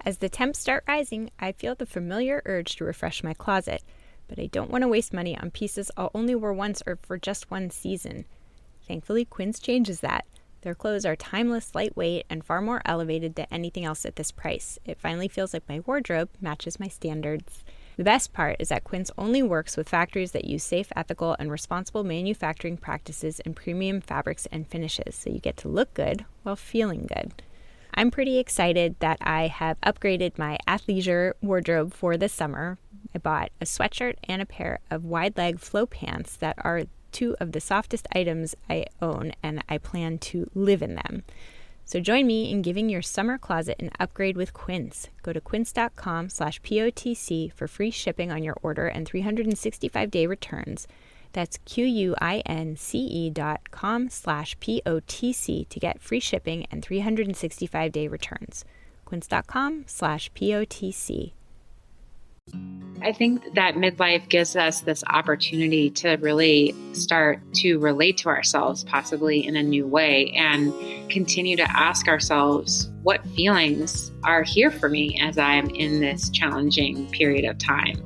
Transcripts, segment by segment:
As the temps start rising, I feel the familiar urge to refresh my closet, but I don't want to waste money on pieces I'll only wear once or for just one season. Thankfully, Quince changes that. Their clothes are timeless, lightweight, and far more elevated than anything else at this price. It finally feels like my wardrobe matches my standards. The best part is that Quince only works with factories that use safe, ethical, and responsible manufacturing practices and premium fabrics and finishes, so you get to look good while feeling good. I'm pretty excited that I have upgraded my athleisure wardrobe for this summer. I bought a sweatshirt and a pair of wide-leg flow pants that are two of the softest items I own, and I plan to live in them. So join me in giving your summer closet an upgrade with Quince. Go to quince.com/POTC for free shipping on your order and 365-day returns. That's QUINCE.com/POTC to get free shipping and 365-day returns. Quince.com/POTC. I think that midlife gives us this opportunity to really start to relate to ourselves, possibly in a new way, and continue to ask ourselves, what feelings are here for me as I'm in this challenging period of time?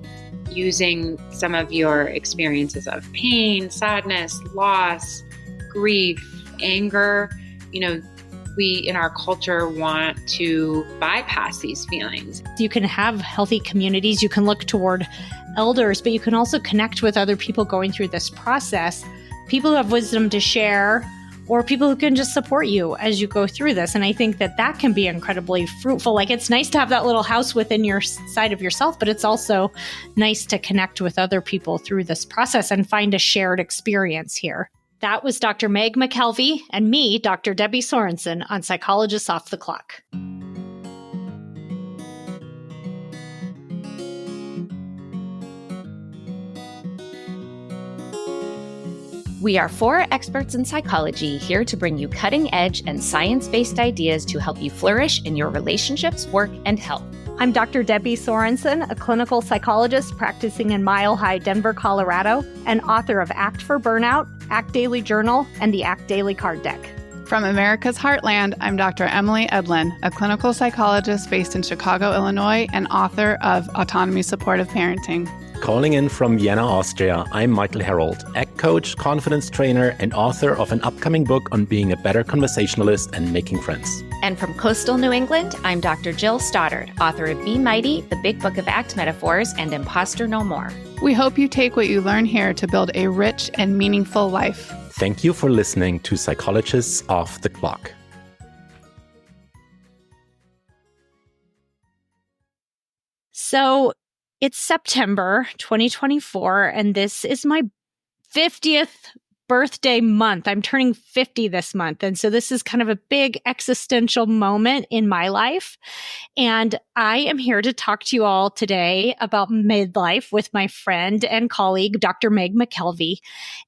Using some of your experiences of pain, sadness, loss, grief, anger, we in our culture want to bypass these feelings. You can have healthy communities, you can look toward elders, but you can also connect with other people going through this process, people who have wisdom to share, or people who can just support you as you go through this. And I think that that can be incredibly fruitful. Like, it's nice to have that little house within your side of yourself, but it's also nice to connect with other people through this process and find a shared experience here. That was Dr. Meg McKelvie and me, Dr. Debbie Sorensen, on Psychologists Off the Clock. We are 4 experts in psychology here to bring you cutting-edge and science-based ideas to help you flourish in your relationships, work, and health. I'm Dr. Debbie Sorensen, a clinical psychologist practicing in Mile High, Denver, Colorado, and author of Act for Burnout, Act Daily Journal, and the Act Daily Card Deck. From America's Heartland, I'm Dr. Emily Edlin, a clinical psychologist based in Chicago, Illinois, and author of Autonomy Supportive Parenting. Calling in from Vienna, Austria, I'm Michael Herold, ACT coach, confidence trainer, and author of an upcoming book on being a better conversationalist and making friends. And from coastal New England, I'm Dr. Jill Stoddard, author of Be Mighty, The Big Book of ACT Metaphors, and Imposter No More. We hope you take what you learn here to build a rich and meaningful life. Thank you for listening to Psychologists Off the Clock. So it's September 2024, and this is my 50th birthday month. I'm turning 50 this month. And so this is kind of a big existential moment in my life. And I am here to talk to you all today about midlife with my friend and colleague, Dr. Meg McKelvie.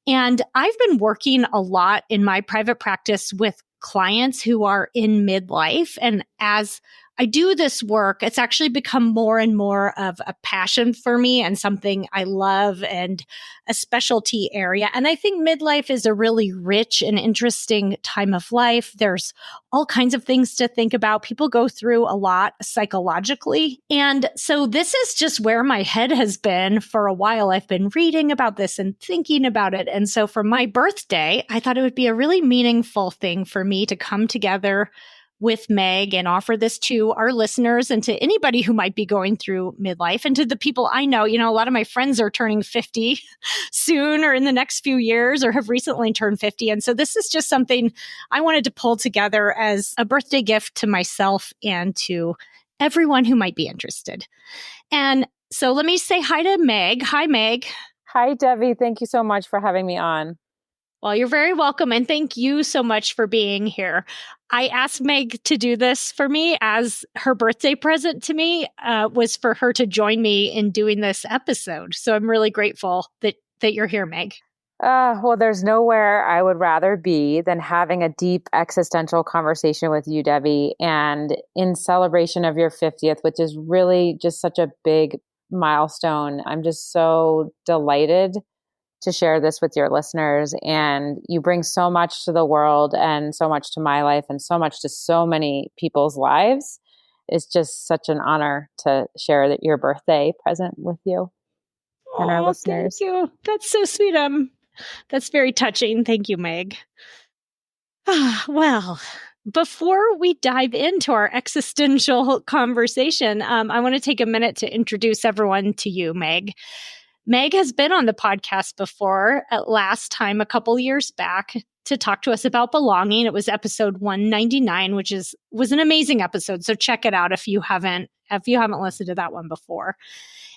And I've been working a lot in my private practice with clients who are in midlife. And as I do this work, it's actually become more and more of a passion for me and something I love and a specialty area. And I think midlife is a really rich and interesting time of life. There's all kinds of things to think about. People go through a lot psychologically. And so this is just where my head has been for a while. I've been reading about this and thinking about it. And so for my birthday, I thought it would be a really meaningful thing for me to come together with Meg and offer this to our listeners and to anybody who might be going through midlife and to the people I know. A lot of my friends are turning 50 soon or in the next few years or have recently turned 50. And so this is just something I wanted to pull together as a birthday gift to myself and to everyone who might be interested. And so let me say hi to Meg. Hi, Meg. Hi, Debbie. Thank you so much for having me on. Well, you're very welcome. And thank you so much for being here. I asked Meg to do this for me as her birthday present to me was for her to join me in doing this episode. So I'm really grateful that you're here, Meg. Well, there's nowhere I would rather be than having a deep existential conversation with you, Debbie. And in celebration of your 50th, which is really just such a big milestone, I'm just so delighted to share this with your listeners. And you bring so much to the world and so much to my life and so much to so many people's lives. it's just such an honor to share that your birthday present with you and our listeners. Thank you. That's so sweet. That's very touching. Thank you, Meg. Well, before we dive into our existential conversation, I want to take a minute to introduce everyone to you, Meg. Meg has been on the podcast before, at last time a couple years back, to talk to us about belonging. It was episode 199, which was an amazing episode. So check it out if you haven't listened to that one before.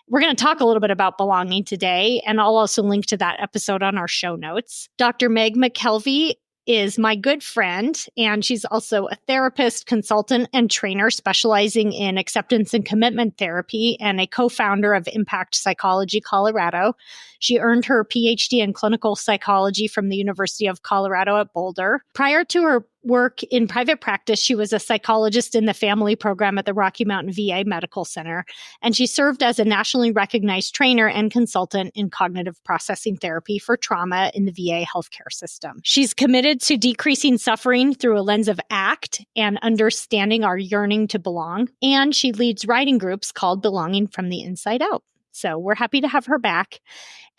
We're going to talk a little bit about belonging today, and I'll also link to that episode on our show notes. Dr. Meg McKelvie is my good friend, and she's also a therapist, consultant, and trainer specializing in acceptance and commitment therapy and a co-founder of Impact Psychology Colorado. She earned her PhD in clinical psychology from the University of Colorado at Boulder. Prior to her work in private practice, she was a psychologist in the family program at the Rocky Mountain VA Medical Center, and she served as a nationally recognized trainer and consultant in cognitive processing therapy for trauma in the VA healthcare system. She's committed to decreasing suffering through a lens of ACT and understanding our yearning to belong, and she leads writing groups called Belonging from the Inside Out. So we're happy to have her back.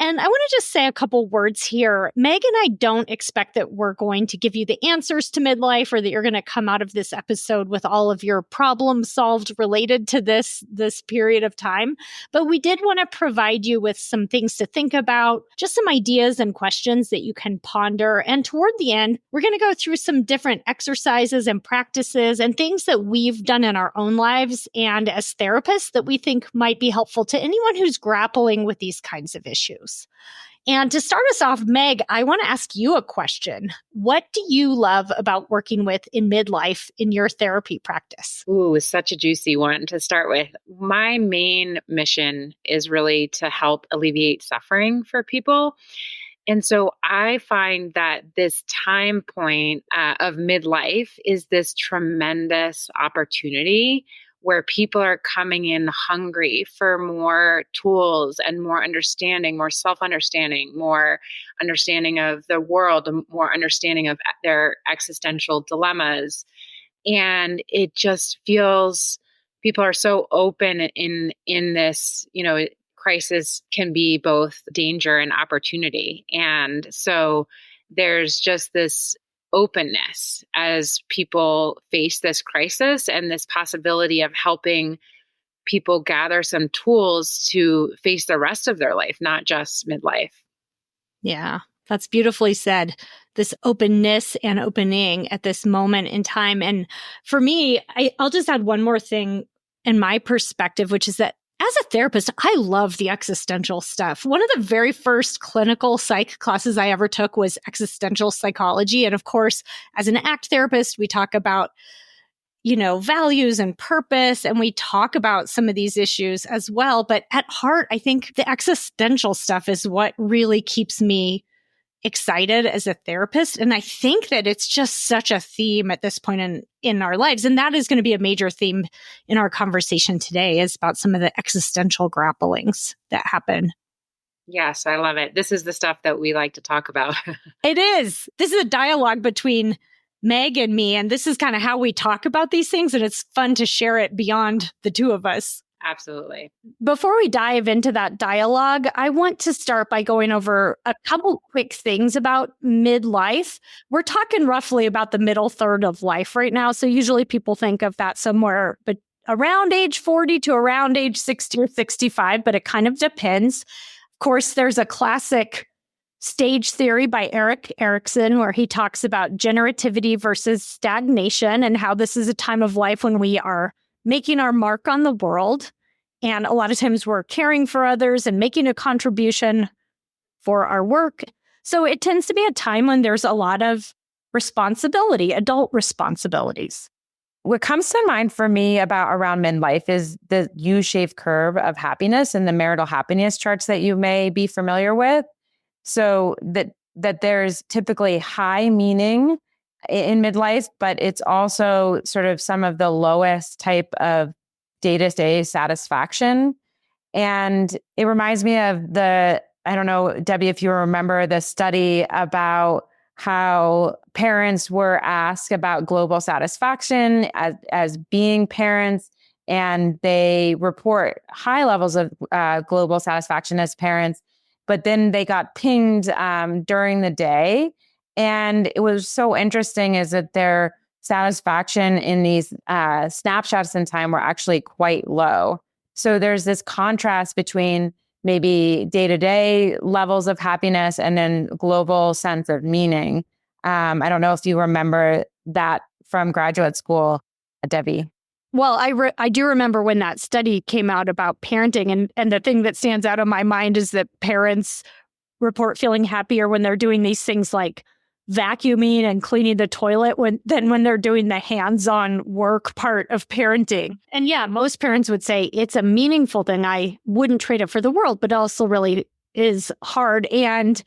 And I want to just say a couple words here. Meg and I don't expect that we're going to give you the answers to midlife or that you're going to come out of this episode with all of your problems solved related to this period of time. But we did want to provide you with some things to think about, just some ideas and questions that you can ponder. And toward the end, we're going to go through some different exercises and practices and things that we've done in our own lives and as therapists that we think might be helpful to anyone who's grappling with these kinds of issues. And to start us off, Meg, I want to ask you a question. What do you love about working with in midlife in your therapy practice? Ooh, such a juicy one to start with. My main mission is really to help alleviate suffering for people. And so I find that this time point of midlife is this tremendous opportunity where people are coming in hungry for more tools and more understanding, more self-understanding, more understanding of the world, more understanding of their existential dilemmas. And it just feels people are so open in this, crisis can be both danger and opportunity. And so there's just this openness as people face this crisis and this possibility of helping people gather some tools to face the rest of their life, not just midlife. Yeah, that's beautifully said. This openness and opening at this moment in time. And for me, I'll just add one more thing in my perspective, which is that as a therapist, I love the existential stuff. One of the very first clinical psych classes I ever took was existential psychology. And of course, as an ACT therapist, we talk about, values and purpose, and we talk about some of these issues as well. But at heart, I think the existential stuff is what really keeps me excited as a therapist. And I think that it's just such a theme at this point in our lives. And that is going to be a major theme in our conversation today, is about some of the existential grapplings that happen. Yes, I love it. This is the stuff that we like to talk about. It is. This is a dialogue between Meg and me, and this is kind of how we talk about these things. And it's fun to share it beyond the two of us. Absolutely. Before we dive into that dialogue, I want to start by going over a couple quick things about midlife. We're talking roughly about the middle third of life right now. So usually people think of that somewhere but around age 40 to around age 60 or 65, but it kind of depends. Of course, there's a classic stage theory by Erik Erikson where he talks about generativity versus stagnation and how this is a time of life when we are making our mark on the world. And a lot of times we're caring for others and making a contribution for our work. So it tends to be a time when there's a lot of responsibility, adult responsibilities. What comes to mind for me about around midlife is the U-shaped curve of happiness and the marital happiness charts that you may be familiar with. So that there's typically high meaning in midlife, but it's also sort of some of the lowest type of day-to-day satisfaction. And it reminds me of I don't know, Debbie, if you remember the study about how parents were asked about global satisfaction as being parents. and they report high levels of global satisfaction as parents, but then they got pinged during the day. And it was so interesting is that their satisfaction in these snapshots in time were actually quite low. So there's this contrast between maybe day-to-day levels of happiness and then global sense of meaning. I don't know if you remember that from graduate school, Debbie. Well, I do remember when that study came out about parenting, and the thing that stands out in my mind is that parents report feeling happier when they're doing these things like vacuuming and cleaning the toilet than when they're doing the hands-on work part of parenting. And yeah, most parents would say it's a meaningful thing. I wouldn't trade it for the world, but also really is hard. And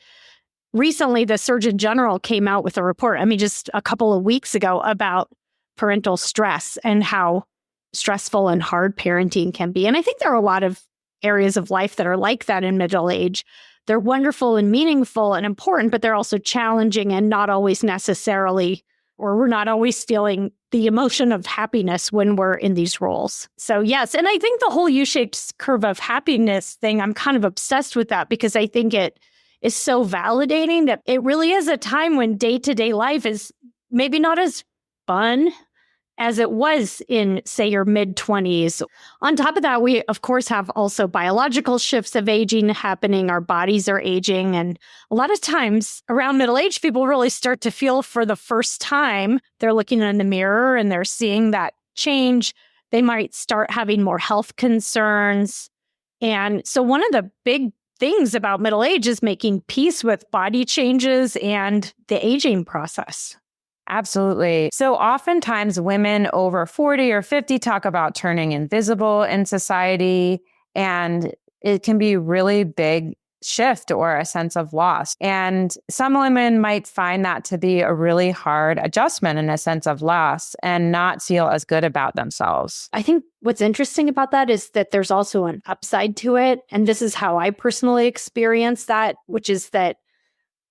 recently, the Surgeon General came out with a report, just a couple of weeks ago, about parental stress and how stressful and hard parenting can be. And I think there are a lot of areas of life that are like that in middle age. They're wonderful and meaningful and important, but they're also challenging and not always necessarily, or we're not always feeling the emotion of happiness when we're in these roles. So yes, and I think the whole U-shaped curve of happiness thing, I'm kind of obsessed with that because I think it is so validating that it really is a time when day-to-day life is maybe not as fun as it was in, say, your mid-20s. On top of that, we, of course, have also biological shifts of aging happening. Our bodies are aging. And a lot of times around middle age, people really start to feel for the first time, they're looking in the mirror and they're seeing that change. They might start having more health concerns. And so one of the big things about middle age is making peace with body changes and the aging process. Absolutely. So oftentimes women over 40 or 50 talk about turning invisible in society, and it can be a really big shift or a sense of loss. And some women might find that to be a really hard adjustment and a sense of loss and not feel as good about themselves. I think what's interesting about that is that there's also an upside to it. And this is how I personally experience that, which is that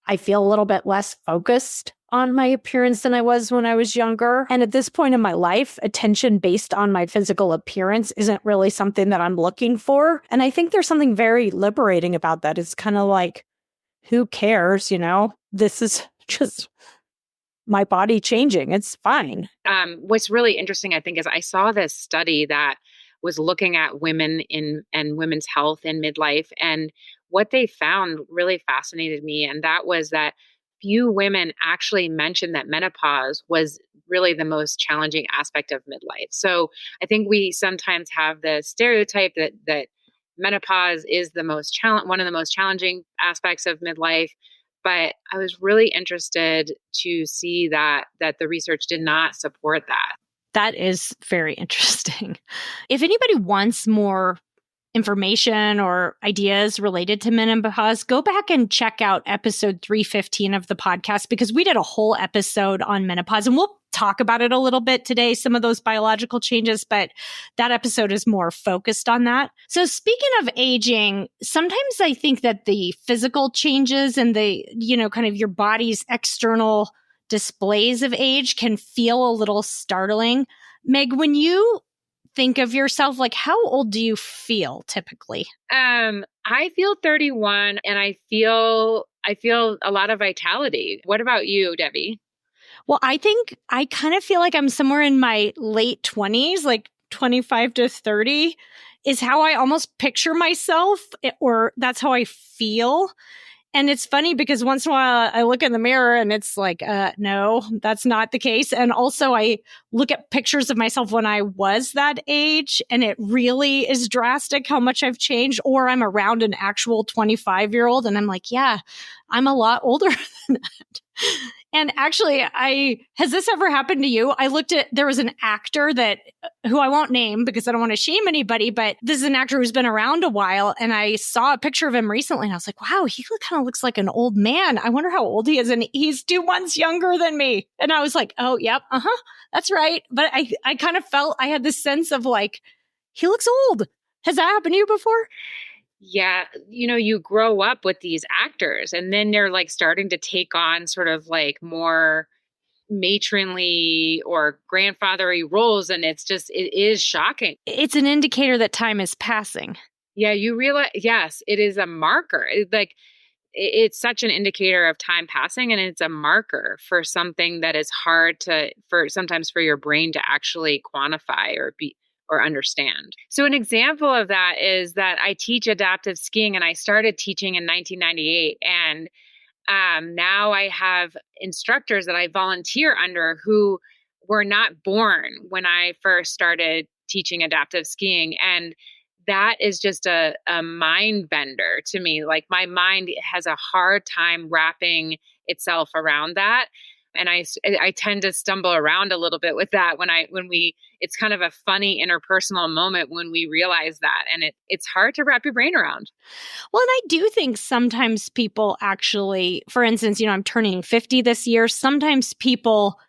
I feel a little bit less focused on my appearance than I was when I was younger. And at this point in my life, attention based on my physical appearance isn't really something that I'm looking for. And I think there's something very liberating about that. It's kind of like, who cares? This is just my body changing. It's fine. What's really interesting, I think, is I saw this study that was looking at women and women's health in midlife. And what they found really fascinated me. And that was that few women actually mentioned that menopause was really the most challenging aspect of midlife. So I think we sometimes have the stereotype that menopause is one of the most challenging aspects of midlife. But I was really interested to see that the research did not support that. That is very interesting. If anybody wants more information or ideas related to menopause, go back and check out episode 315 of the podcast, because we did a whole episode on menopause, and we'll talk about it a little bit today, some of those biological changes, but that episode is more focused on that. So speaking of aging, sometimes I think that the physical changes and the, kind of your body's external displays of age can feel a little startling. Meg, when you think of yourself, like, how old do you feel typically? I feel 31 and I feel a lot of vitality. What about you, Debbie? Well, I think I kind of feel like I'm somewhere in my late 20s, like 25 to 30 is how I almost picture myself, or that's how I feel. And it's funny because once in a while I look in the mirror and it's like, no, that's not the case. And also I look at pictures of myself when I was that age, and it really is drastic how much I've changed. Or I'm around an actual 25-year-old and I'm like, yeah, I'm a lot older than that. And actually, has this ever happened to you? There was an actor who I won't name because I don't want to shame anybody, but this is an actor who's been around a while. And I saw a picture of him recently and I was like, wow, he kind of looks like an old man. I wonder how old he is. And he's 2 months younger than me. And I was like, oh, yep. That's right. But I kind of felt I had this sense of like, he looks old. Has that happened to you before? Yeah, you grow up with these actors and then they're like starting to take on sort of like more matronly or grandfatherly roles. And it is shocking. It's an indicator that time is passing. Yeah, you realize, yes, it is a marker. It's such an indicator of time passing, and it's a marker for something that is hard sometimes for your brain to actually quantify or understand. So an example of that is that I teach adaptive skiing, and I started teaching in 1998. And now I have instructors that I volunteer under who were not born when I first started teaching adaptive skiing. And that is just a mind bender to me. Like, my mind has a hard time wrapping itself around that. And I tend to stumble around a little bit with that it's kind of a funny interpersonal moment when we realize that. And it's hard to wrap your brain around. Well, and I do think sometimes people actually, for instance, I'm turning 50 this year. Sometimes people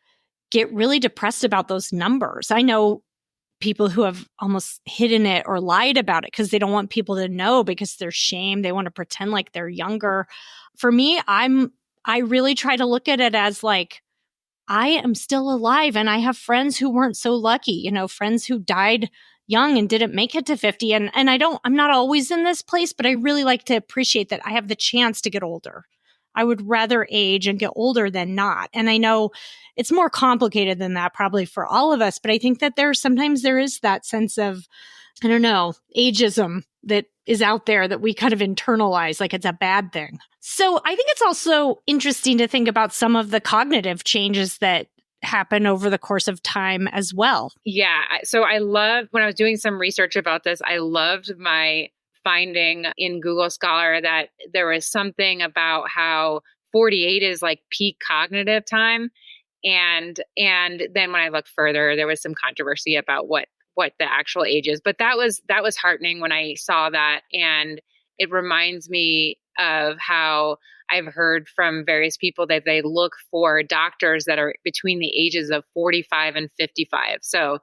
get really depressed about those numbers. I know people who have almost hidden it or lied about it because they don't want people to know because there's shame. They want to pretend like they're younger. For me, I really try to look at it as like, I am still alive and I have friends who weren't so lucky, friends who died young and didn't make it to 50. And I'm not always in this place, but I really like to appreciate that I have the chance to get older. I would rather age and get older than not. And I know it's more complicated than that probably for all of us, but I think that sometimes there is that sense of, I don't know, ageism that is out there that we kind of internalize like it's a bad thing. So I think it's also interesting to think about some of the cognitive changes that happen over the course of time as well. Yeah. So I loved, when I was doing some research about this, I loved my finding in Google Scholar that there was something about how 48 is like peak cognitive time. And then when I looked further, there was some controversy about what the actual age is. But that was heartening when I saw that. And it reminds me of how I've heard from various people that they look for doctors that are between the ages of 45 and 55. So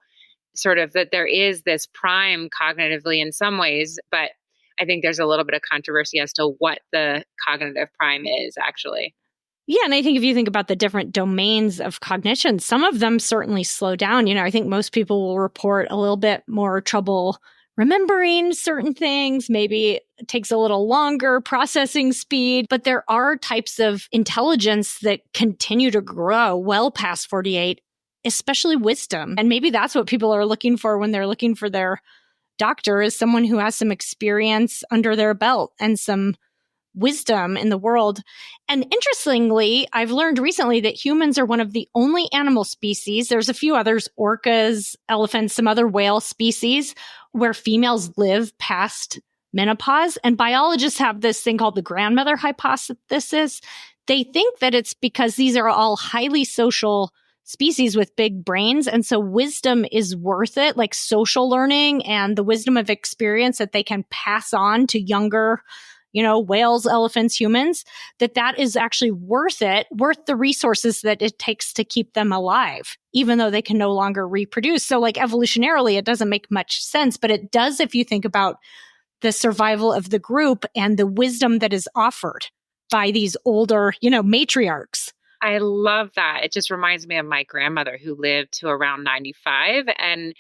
sort of that there is this prime cognitively in some ways, but I think there's a little bit of controversy as to what the cognitive prime is actually. Yeah. And I think if you think about the different domains of cognition, some of them certainly slow down. I think most people will report a little bit more trouble remembering certain things. Maybe it takes a little longer processing speed, but there are types of intelligence that continue to grow well past 48, especially wisdom. And maybe that's what people are looking for when they're looking for their doctor, is someone who has some experience under their belt and some wisdom in the world. And interestingly, I've learned recently that humans are one of the only animal species, there's a few others, orcas, elephants, some other whale species, where females live past menopause. And biologists have this thing called the grandmother hypothesis. They think that it's because these are all highly social species with big brains. And so wisdom is worth it, like social learning and the wisdom of experience that they can pass on to younger whales, elephants, humans, that is actually worth the resources that it takes to keep them alive, even though they can no longer reproduce. So like evolutionarily, it doesn't make much sense, but it does if you think about the survival of the group and the wisdom that is offered by these older, matriarchs. I love that. It just reminds me of my grandmother who lived to around 95, and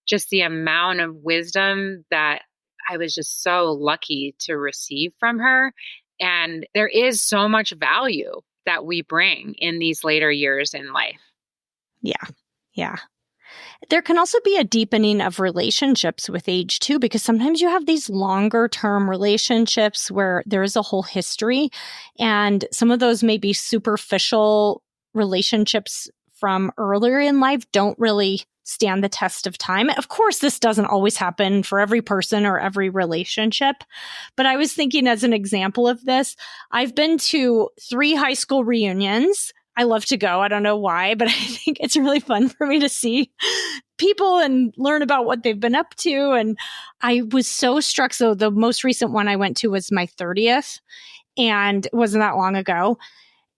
just the amount of wisdom that I was just so lucky to receive from her. And there is so much value that we bring in these later years in life. Yeah. Yeah. There can also be a deepening of relationships with age too, because sometimes you have these longer term relationships where there is a whole history, and some of those may be superficial relationships from earlier in life don't really stand the test of time. Of course, this doesn't always happen for every person or every relationship, but I was thinking as an example of this, I've been to 3 high school reunions. I love to go. I don't know why, but I think it's really fun for me to see people and learn about what they've been up to. And I was so struck. So the most recent one I went to was my 30th, and it wasn't that long ago.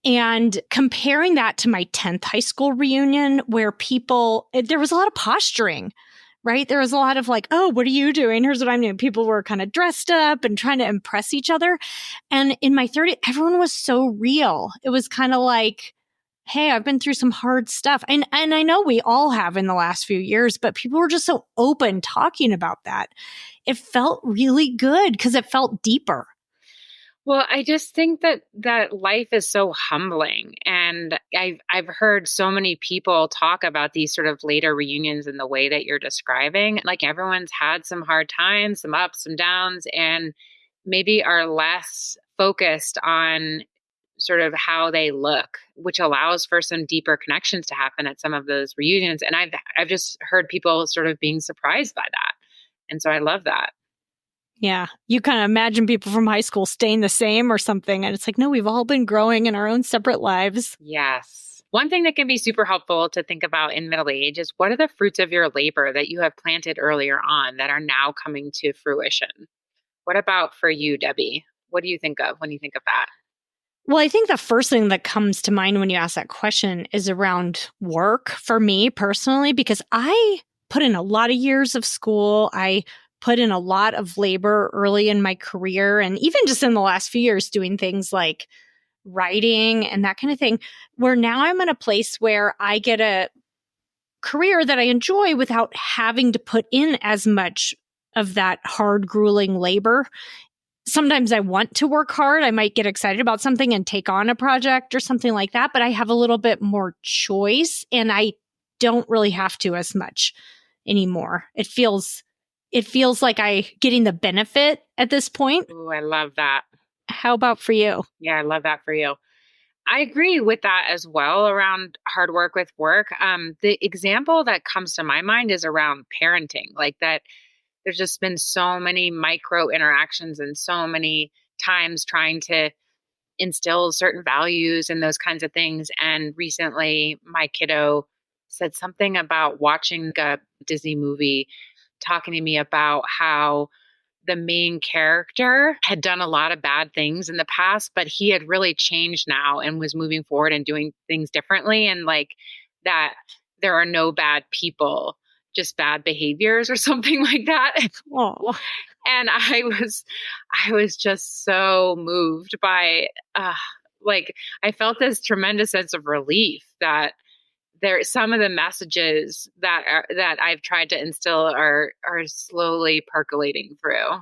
And comparing that to my 10th high school reunion, where there was a lot of posturing, right? There was a lot of like, oh, what are you doing? Here's what I'm doing. People were kind of dressed up and trying to impress each other. And in my 30th, everyone was so real. It was kind of like, hey, I've been through some hard stuff. And I know we all have in the last few years, but people were just so open talking about that. It felt really good because it felt deeper. Well, I just think that life is so humbling, and I've heard so many people talk about these sort of later reunions in the way that you're describing. Like everyone's had some hard times, some ups, some downs, and maybe are less focused on sort of how they look, which allows for some deeper connections to happen at some of those reunions. And I've just heard people sort of being surprised by that, and so I love that. Yeah. You kind of imagine people from high school staying the same or something. And it's like, no, we've all been growing in our own separate lives. Yes. One thing that can be super helpful to think about in middle age is, what are the fruits of your labor that you have planted earlier on that are now coming to fruition? What about for you, Debbie? What do you think of when you think of that? Well, I think the first thing that comes to mind when you ask that question is around work for me personally, because I put in a lot of years of school. I put in a lot of labor early in my career, and even just in the last few years doing things like writing and that kind of thing, where now I'm in a place where I get a career that I enjoy without having to put in as much of that hard, grueling labor. Sometimes I want to work hard. I might get excited about something and take on a project or something like that, but I have a little bit more choice and I don't really have to as much anymore. It feels like I getting the benefit at this point. Ooh, I love that. How about for you? Yeah, I love that for you. I agree with that as well around hard work with work. The example that comes to my mind is around parenting, like that there's just been so many micro interactions and so many times trying to instill certain values and those kinds of things. And recently my kiddo said something about watching a Disney movie, talking to me about how the main character had done a lot of bad things in the past, but he had really changed now and was moving forward and doing things differently. And like that, there are no bad people, just bad behaviors or something like that. Oh. And I was just so moved by, like, I felt this tremendous sense of relief that some of the messages that I've tried to instill are slowly percolating through.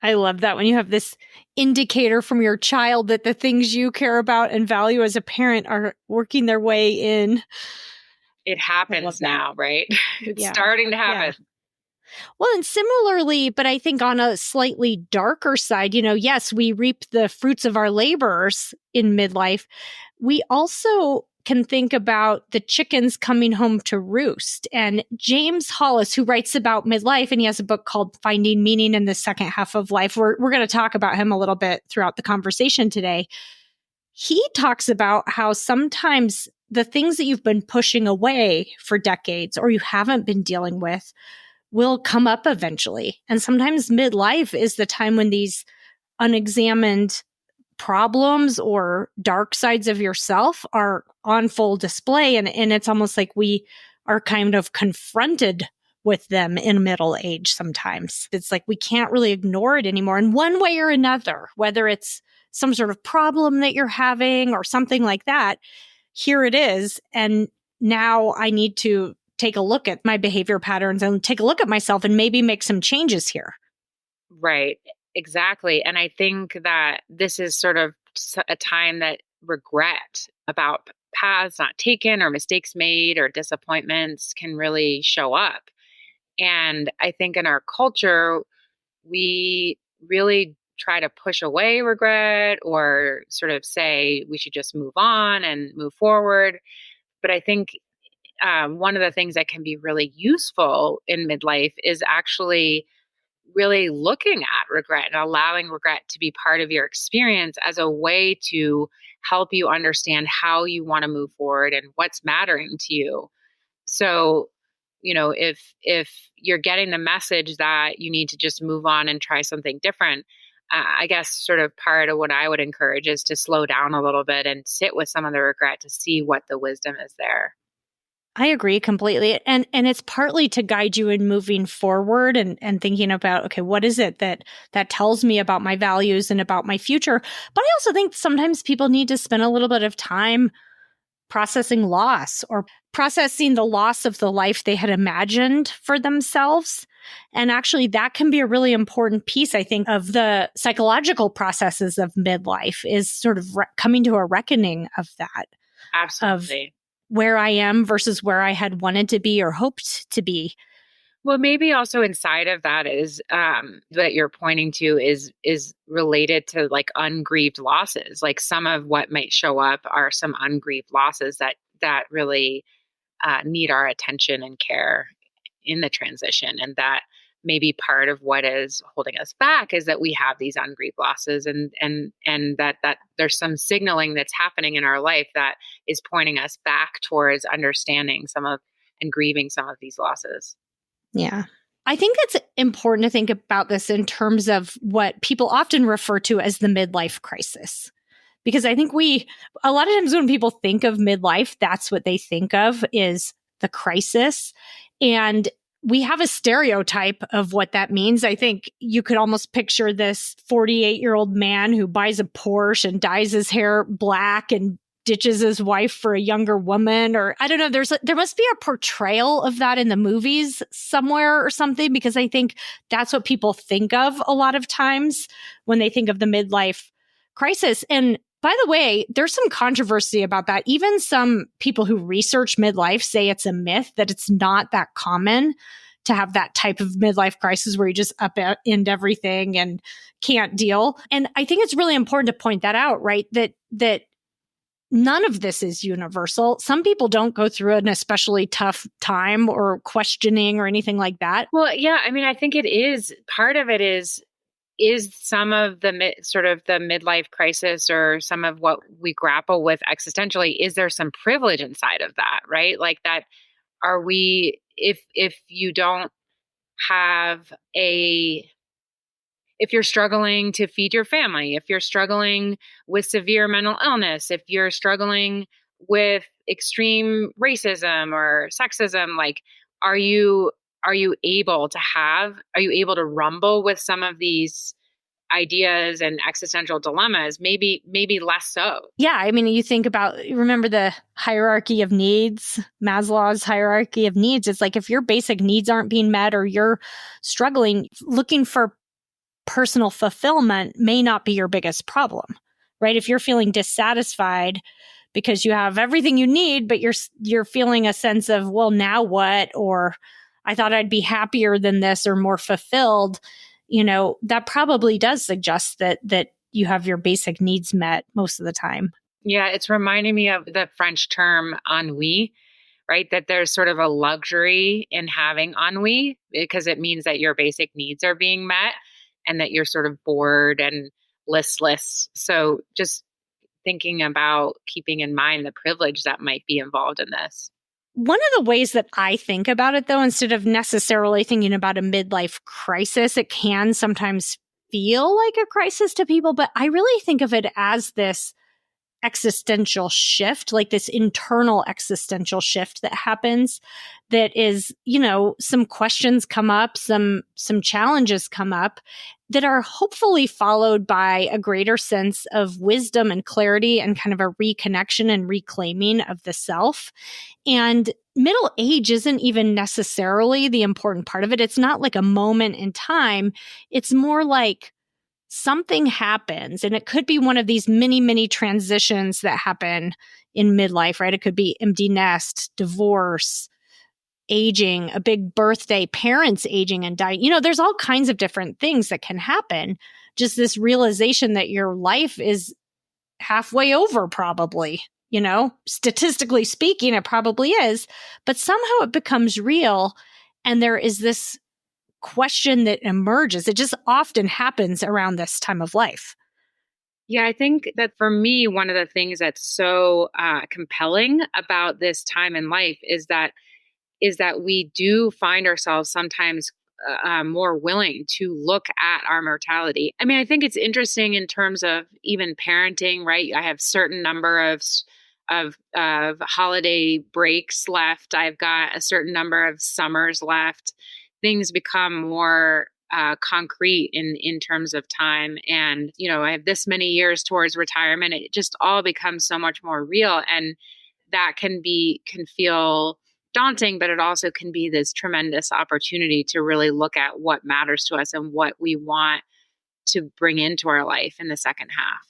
I love that when you have this indicator from your child that the things you care about and value as a parent are working their way in. It happens now, right? It's starting to happen. Yeah. Well, and similarly, but I think on a slightly darker side, yes, we reap the fruits of our labors in midlife. We also can think about the chickens coming home to roost. And James Hollis, who writes about midlife, and he has a book called Finding Meaning in the Second Half of Life. We're going to talk about him a little bit throughout the conversation today. He talks about how sometimes the things that you've been pushing away for decades or you haven't been dealing with will come up eventually. And sometimes midlife is the time when these unexamined problems or dark sides of yourself are on full display. And it's almost like we are kind of confronted with them in middle age sometimes. It's like we can't really ignore it anymore in one way or another, whether it's some sort of problem that you're having or something like that. Here it is. And now I need to take a look at my behavior patterns and take a look at myself and maybe make some changes here. Right. Exactly. And I think that this is sort of a time that regret about paths not taken or mistakes made or disappointments can really show up. And I think in our culture, we really try to push away regret or sort of say we should just move on and move forward. But I think one of the things that can be really useful in midlife is actually really looking at regret and allowing regret to be part of your experience as a way to help you understand how you want to move forward and what's mattering to you. So, if you're getting the message that you need to just move on and try something different, I guess sort of part of what I would encourage is to slow down a little bit and sit with some of the regret to see what the wisdom is there. I agree completely. And it's partly to guide you in moving forward and thinking about, okay, what is it that tells me about my values and about my future? But I also think sometimes people need to spend a little bit of time processing loss or processing the loss of the life they had imagined for themselves. And actually, that can be a really important piece, I think, of the psychological processes of midlife is sort of coming to a reckoning of that. Absolutely. Of where I am versus where I had wanted to be or hoped to be. Well, maybe also inside of that is that you're pointing to is related to like ungrieved losses. Like some of what might show up are some ungrieved losses that really need our attention and care in the transition, and that maybe part of what is holding us back is that we have these ungrieved losses, and that there's some signaling that's happening in our life that is pointing us back towards understanding some of and grieving some of these losses. Yeah. I think it's important to think about this in terms of what people often refer to as the midlife crisis. Because I think a lot of times when people think of midlife, that's what they think of is the crisis. And we have a stereotype of what that means. I think you could almost picture this 48-year-old man who buys a Porsche and dyes his hair black and ditches his wife for a younger woman, or I don't know, there must be a portrayal of that in the movies somewhere or something, because I think that's what people think of a lot of times when they think of the midlife crisis. And by the way, there's some controversy about that. Even some people who research midlife say it's a myth, that it's not that common to have that type of midlife crisis where you just upend everything and can't deal. And I think it's really important to point that out, right? That none of this is universal. Some people don't go through an especially tough time or questioning or anything like that. Well, yeah, I mean, I think it is part of it is some of the sort of the midlife crisis or some of what we grapple with existentially. Is there some privilege inside of that, right? Like that, are we, if you don't have if you're struggling to feed your family, if you're struggling with severe mental illness, if you're struggling with extreme racism or sexism, like, are you able to rumble with some of these ideas and existential dilemmas? Maybe less so. Yeah. I mean, remember the hierarchy of needs, Maslow's hierarchy of needs. It's like if your basic needs aren't being met or you're struggling, looking for personal fulfillment may not be your biggest problem, right? If you're feeling dissatisfied because you have everything you need, but you're feeling a sense of, well, now what? Or I thought I'd be happier than this or more fulfilled, that probably does suggest that you have your basic needs met most of the time. Yeah, it's reminding me of the French term ennui, right? That there's sort of a luxury in having ennui because it means that your basic needs are being met and that you're sort of bored and listless. So just thinking about keeping in mind the privilege that might be involved in this. One of the ways that I think about it, though, instead of necessarily thinking about a midlife crisis, it can sometimes feel like a crisis to people, but I really think of it as this existential shift, like this internal existential shift that happens that is, some questions come up, some challenges come up that are hopefully followed by a greater sense of wisdom and clarity and kind of a reconnection and reclaiming of the self. And middle age isn't even necessarily the important part of it. It's not like a moment in time. It's more like something happens, and it could be one of these many, many transitions that happen in midlife, right? It could be empty nest, divorce, aging, a big birthday, parents aging and dying. There's all kinds of different things that can happen. Just this realization that your life is halfway over, probably, statistically speaking, it probably is, but somehow it becomes real. And there is this question that emerges. It just often happens around this time of life. Yeah, I think that for me, one of the things that's so compelling about this time in life is that we do find ourselves sometimes more willing to look at our mortality. I mean, I think it's interesting in terms of even parenting, right? I have certain number of holiday breaks left. I've got a certain number of summers left. Things become more concrete in terms of time. And, I have this many years towards retirement. It just all becomes so much more real. And that can feel daunting, but it also can be this tremendous opportunity to really look at what matters to us and what we want to bring into our life in the second half.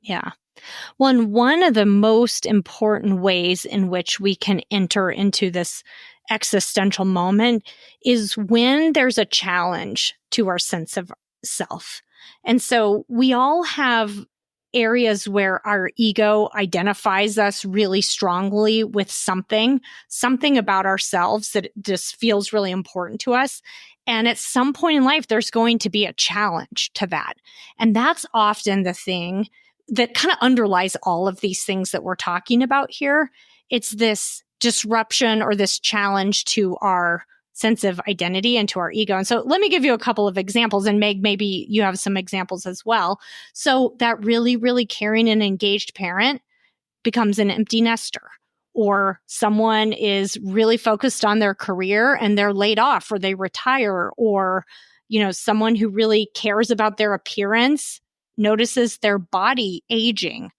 Yeah. Well, and one of the most important ways in which we can enter into this existential moment is when there's a challenge to our sense of self. And so we all have areas where our ego identifies us really strongly with something about ourselves that just feels really important to us. And at some point in life, there's going to be a challenge to that. And that's often the thing that kind of underlies all of these things that we're talking about here. It's this disruption or this challenge to our sense of identity and to our ego. And so let me give you a couple of examples, and Meg, maybe you have some examples as well. So that really, really caring and engaged parent becomes an empty nester, or someone is really focused on their career and they're laid off or they retire, or, someone who really cares about their appearance notices their body aging,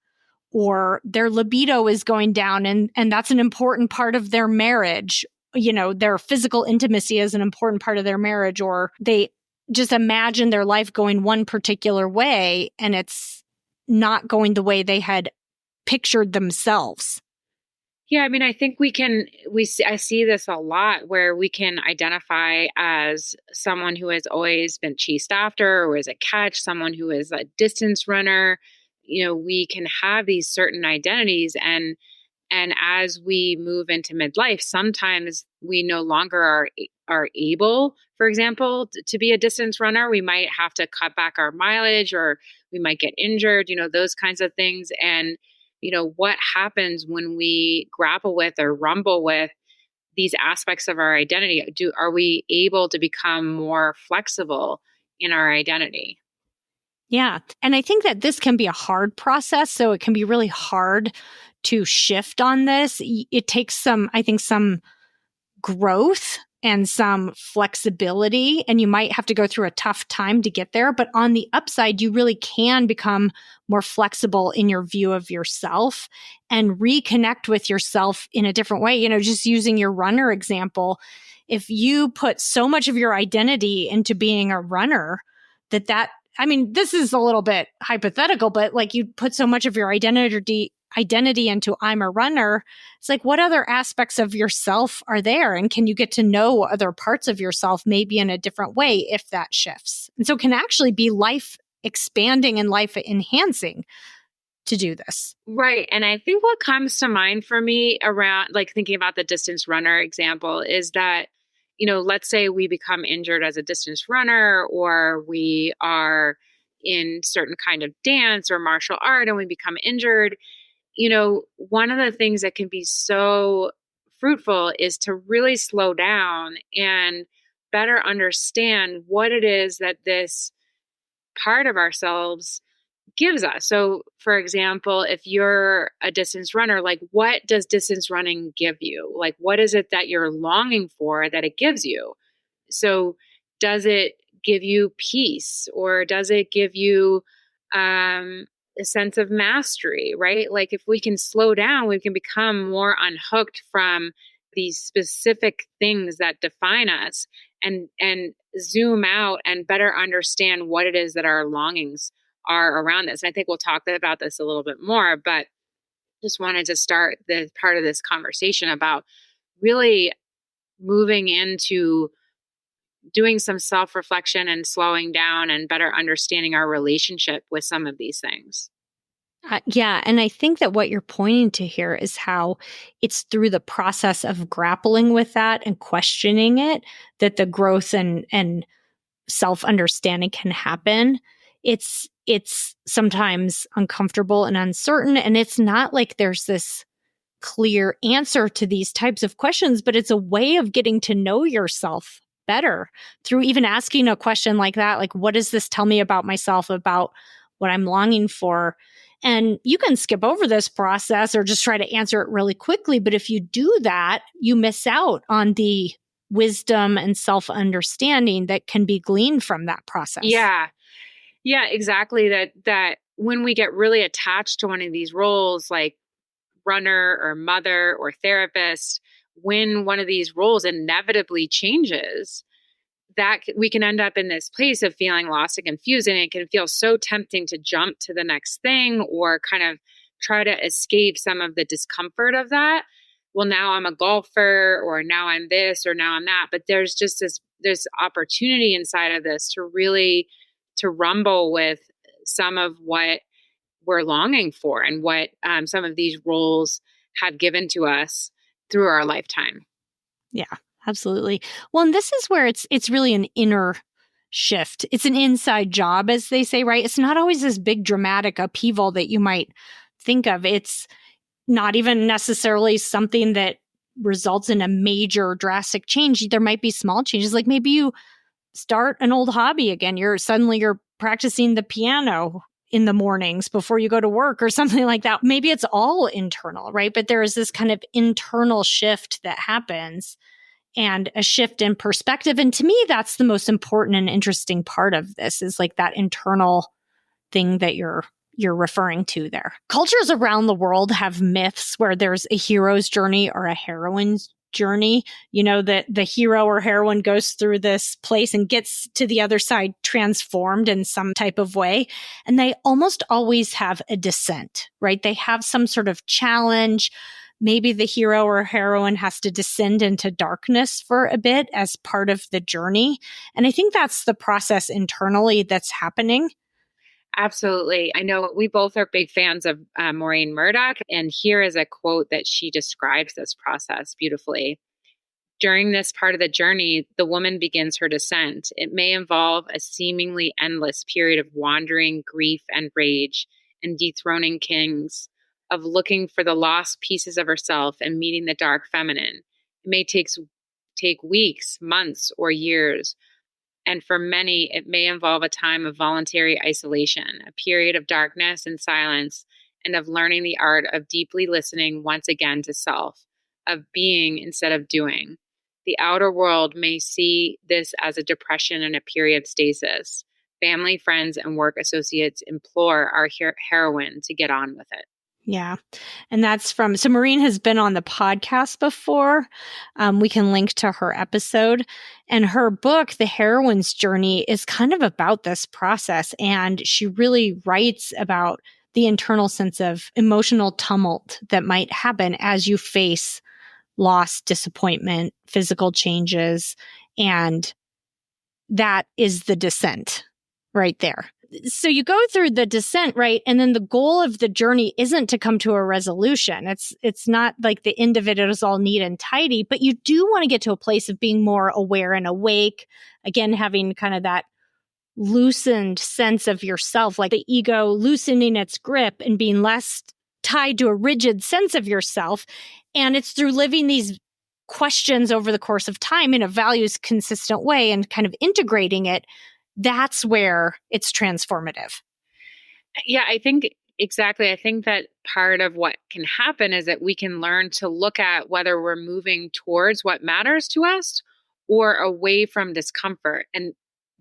or their libido is going down, and that's an important part of their marriage. Their physical intimacy is an important part of their marriage, or they just imagine their life going one particular way and it's not going the way they had pictured themselves. Yeah, I mean, I think I see this a lot where we can identify as someone who has always been chased after or is a catch, someone who is a distance runner. We can have these certain identities, and as we move into midlife, sometimes we no longer are able, for example, to be a distance runner. We might have to cut back our mileage, or we might get injured, those kinds of things. And what happens when we grapple with or rumble with these aspects of our identity? Are we able to become more flexible in our identity? Yeah. And I think that this can be a hard process. So it can be really hard to shift on this. It takes some growth and some flexibility, and you might have to go through a tough time to get there. But on the upside, you really can become more flexible in your view of yourself and reconnect with yourself in a different way. Just using your runner example, if you put so much of your identity into being a runner, this is a little bit hypothetical, but like you put so much of your identity into I'm a runner, it's like, what other aspects of yourself are there? And can you get to know other parts of yourself maybe in a different way if that shifts? And so it can actually be life expanding and life enhancing to do this. Right. And I think what comes to mind for me around like thinking about the distance runner example is that, let's say we become injured as a distance runner, or we are in certain kind of dance or martial art and we become injured. One of the things that can be so fruitful is to really slow down and better understand what it is that this part of ourselves gives us. So, for example, if you're a distance runner, like what does distance running give you? Like, what is it that you're longing for that it gives you? So, does it give you peace, or does it give you a sense of mastery, right? Like if we can slow down, we can become more unhooked from these specific things that define us, and zoom out and better understand what it is that our longings are around this. And I think we'll talk about this a little bit more, but just wanted to start the part of this conversation about really moving into doing some self-reflection and slowing down and better understanding our relationship with some of these things. Yeah. And I think that what you're pointing to here is how it's through the process of grappling with that and questioning it that the growth and self-understanding can happen. It's sometimes uncomfortable and uncertain. And it's not like there's this clear answer to these types of questions, but it's a way of getting to know yourself better through even asking a question like that. Like, what does this tell me about myself, about what I'm longing for? And you can skip over this process or just try to answer it really quickly. But if you do that, you miss out on the wisdom and self-understanding that can be gleaned from that process. Yeah. Yeah, exactly. That when we get really attached to one of these roles, like runner or mother or therapist, when one of these roles inevitably changes, that we can end up in this place of feeling lost and confused. And it can feel so tempting to jump to the next thing or kind of try to escape some of the discomfort of that. Well, now I'm a golfer, or now I'm this, or now I'm that. But there's just this opportunity inside of this to really to rumble with some of what we're longing for and what some of these roles have given to us through our lifetime. Yeah, absolutely. Well, and this is where it's really an inner shift. It's an inside job, as they say, right? It's not always this big dramatic upheaval that you might think of. It's not even necessarily something that results in a major drastic change. There might be small changes, like maybe you start an old hobby again. You're practicing the piano in the mornings before you go to work or something like that. Maybe it's all internal, right? But there is this kind of internal shift that happens and a shift in perspective. And to me, that's the most important and interesting part of this, is like that internal thing that you're referring to there. Cultures around the world have myths where there's a hero's journey or a heroine's journey, that the hero or heroine goes through this place and gets to the other side transformed in some type of way. And they almost always have a descent, right? They have some sort of challenge. Maybe the hero or heroine has to descend into darkness for a bit as part of the journey. And I think that's the process internally that's happening. Absolutely. I know we both are big fans of Maureen Murdoch, and here is a quote that she describes this process beautifully. During this part of the journey, the woman begins her descent. It may involve a seemingly endless period of wandering, grief, and rage, and dethroning kings, of looking for the lost pieces of herself and meeting the dark feminine. It may take weeks, months, or years. And for many, it may involve a time of voluntary isolation, a period of darkness and silence, and of learning the art of deeply listening once again to self, of being instead of doing. The outer world may see this as a depression and a period of stasis. Family, friends, and work associates implore our heroine to get on with it. Yeah. And that's so Maureen has been on the podcast before. We can link to her episode. And her book, The Heroine's Journey, is kind of about this process. And she really writes about the internal sense of emotional tumult that might happen as you face loss, disappointment, physical changes. And that is the descent right there. So you go through the descent, right? And then the goal of the journey isn't to come to a resolution. It's not like the end of it is all neat and tidy, but you do want to get to a place of being more aware and awake. Again, having kind of that loosened sense of yourself, like the ego loosening its grip and being less tied to a rigid sense of yourself. And it's through living these questions over the course of time in a values consistent way and kind of integrating it. That's where it's transformative. Yeah, I think exactly. I think that part of what can happen is that we can learn to look at whether we're moving towards what matters to us or away from discomfort. And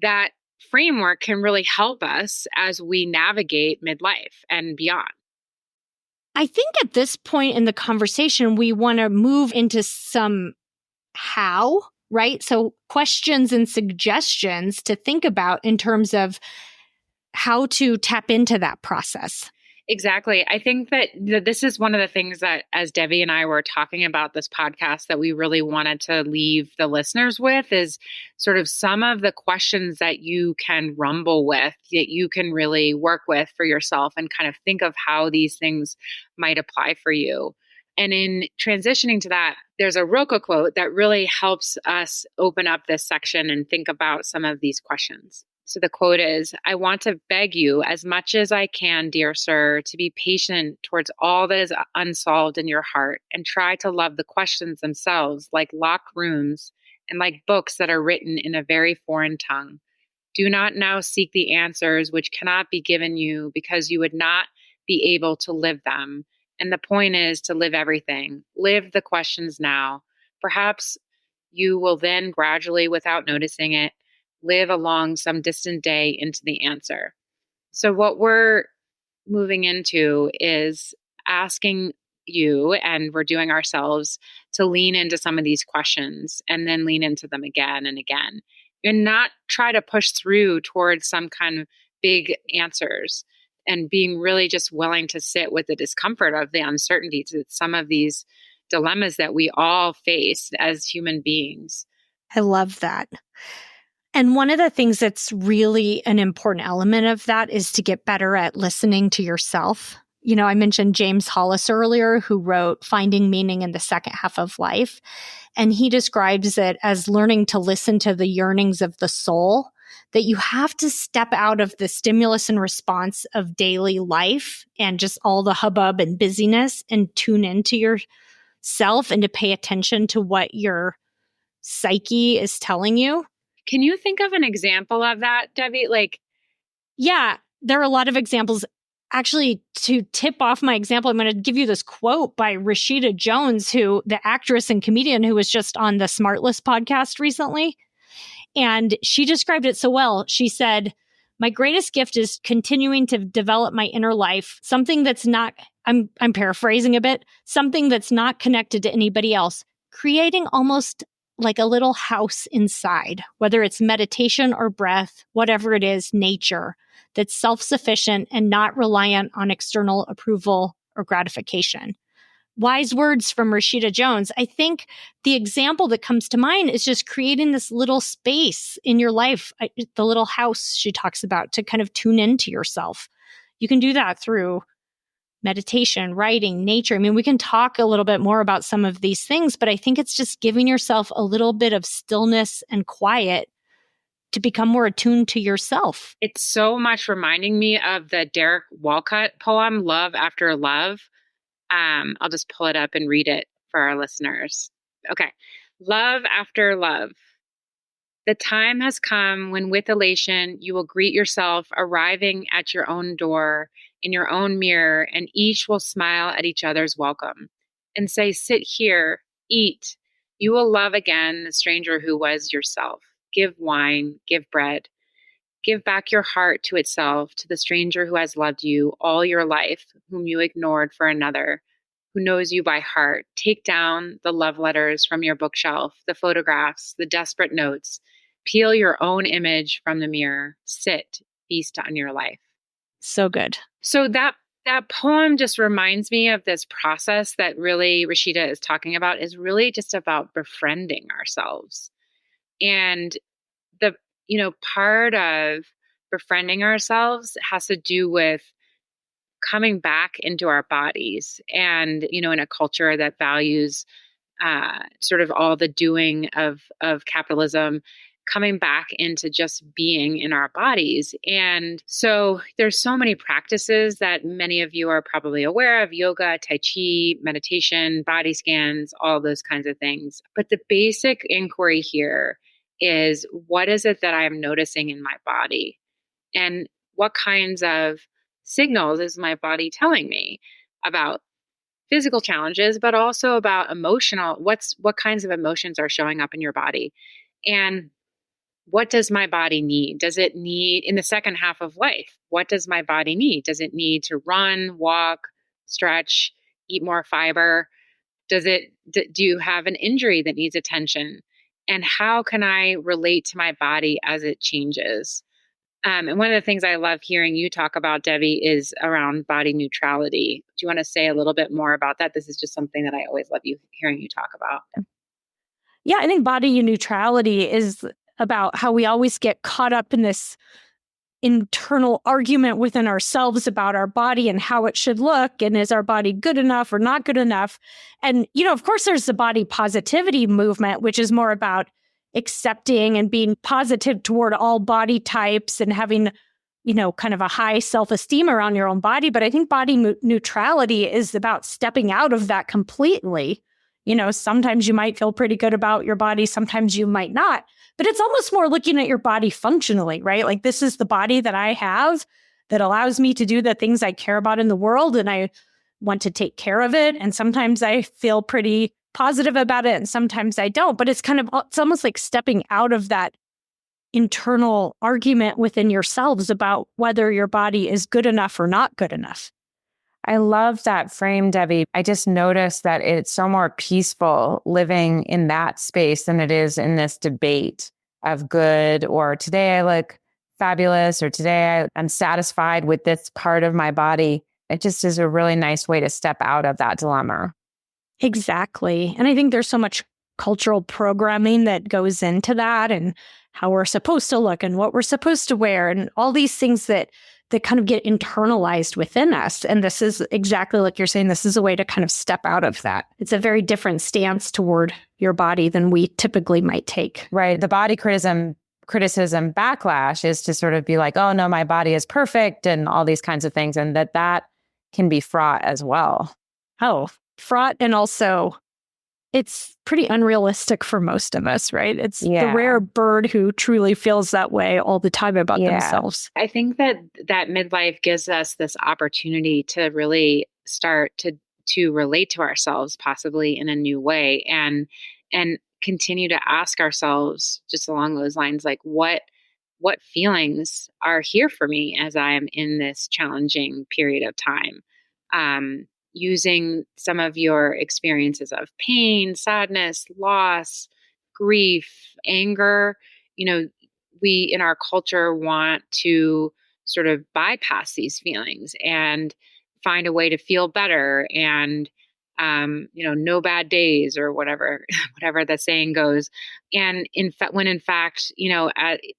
that framework can really help us as we navigate midlife and beyond. I think at this point in the conversation, we want to move into some how, right? So questions and suggestions to think about in terms of how to tap into that process. Exactly. I think that this is one of the things that, as Debbie and I were talking about this podcast, that we really wanted to leave the listeners with is sort of some of the questions that you can rumble with, that you can really work with for yourself and kind of think of how these things might apply for you. And in transitioning to that, there's a Rilke quote that really helps us open up this section and think about some of these questions. So the quote is, "I want to beg you as much as I can, dear sir, to be patient towards all that is unsolved in your heart and try to love the questions themselves like locked rooms and like books that are written in a very foreign tongue. Do not now seek the answers which cannot be given you because you would not be able to live them. And the point is to live everything. Live the questions now. Perhaps you will then gradually, without noticing it, live along some distant day into the answer." So what we're moving into is asking you and we're doing ourselves to lean into some of these questions and then lean into them again and again and not try to push through towards some kind of big answers and being really just willing to sit with the discomfort of the uncertainties that some of these dilemmas that we all face as human beings. I love that. And one of the things that's really an important element of that is to get better at listening to yourself. You know, I mentioned James Hollis earlier, who wrote Finding Meaning in the Second Half of Life. And he describes it as learning to listen to the yearnings of the soul, that you have to step out of the stimulus and response of daily life and just all the hubbub and busyness and tune into yourself and to pay attention to what your psyche is telling you. Can you think of an example of that, Debbie? Yeah, there are a lot of examples. Actually, to tip off my example, I'm going to give you this quote by Rashida Jones, the actress and comedian who was just on the Smartless podcast recently. And she described it so well. She said, "My greatest gift is continuing to develop my inner life, something that's not," I'm paraphrasing a bit, "something that's not connected to anybody else, creating almost like a little house inside, whether it's meditation or breath, whatever it is, nature, that's self-sufficient and not reliant on external approval or gratification." Wise words from Rashida Jones. I think the example that comes to mind is just creating this little space in your life, the little house she talks about, to kind of tune into yourself. You can do that through meditation, writing, nature. I mean, we can talk a little bit more about some of these things, but I think it's just giving yourself a little bit of stillness and quiet to become more attuned to yourself. It's so much reminding me of the Derek Walcott poem, Love After Love. I'll just pull it up and read it for our listeners. Okay. Love after love. The time has come when with elation you will greet yourself arriving at your own door in your own mirror, and each will smile at each other's welcome and say, "Sit here, eat. You will love again the stranger who was yourself. Give wine, give bread. Give back your heart to itself, to the stranger who has loved you all your life, whom you ignored for another, who knows you by heart. Take down the love letters from your bookshelf, the photographs, the desperate notes. Peel your own image from the mirror. Sit, feast on your life." So good. So that poem just reminds me of this process that really Rashida is talking about, is really just about befriending ourselves. And part of befriending ourselves has to do with coming back into our bodies. And, in a culture that values sort of all the doing of capitalism, coming back into just being in our bodies. And so there's so many practices that many of you are probably aware of: yoga, tai chi, meditation, body scans, all those kinds of things. But the basic inquiry here is, what is it that I'm noticing in my body? And what kinds of signals is my body telling me about physical challenges, but also about what kinds of emotions are showing up in your body? And what does my body need? Does it need, in the second half of life, what does my body need? Does it need to run, walk, stretch, eat more fiber? Do you have an injury that needs attention? And how can I relate to my body as it changes? And one of the things I love hearing you talk about, Debbie, is around body neutrality. Do you want to say a little bit more about that? This is just something that I always love hearing you talk about. Yeah, I think body neutrality is about how we always get caught up in this internal argument within ourselves about our body and how it should look. And is our body good enough or not good enough? And, of course, there's the body positivity movement, which is more about accepting and being positive toward all body types and having, kind of a high self-esteem around your own body. But I think body neutrality is about stepping out of that completely. Sometimes you might feel pretty good about your body, sometimes you might not. But it's almost more looking at your body functionally, right? Like, this is the body that I have that allows me to do the things I care about in the world, and I want to take care of it. And sometimes I feel pretty positive about it, and sometimes I don't. But it's almost like stepping out of that internal argument within yourselves about whether your body is good enough or not good enough. I love that frame, Debbie. I just noticed that it's so more peaceful living in that space than it is in this debate of good, or today I look fabulous, or today I'm satisfied with this part of my body. It just is a really nice way to step out of that dilemma. Exactly. And I think there's so much cultural programming that goes into that, and how we're supposed to look and what we're supposed to wear and all these things that kind of get internalized within us. And this is exactly like you're saying, this is a way to kind of step out of that. It's a very different stance toward your body than we typically might take. Right. The body criticism backlash is to sort of be like, oh no, my body is perfect and all these kinds of things. And that can be fraught as well. Oh, fraught. And also it's pretty unrealistic for most of us, right? It's the rare bird who truly feels that way all the time about themselves. I think that midlife gives us this opportunity to really start to relate to ourselves possibly in a new way, and continue to ask ourselves just along those lines, like what feelings are here for me as I am in this challenging period of time. Using some of your experiences of pain, sadness, loss, grief, anger. We in our culture want to sort of bypass these feelings and find a way to feel better, and no bad days, or whatever the saying goes. And in fact,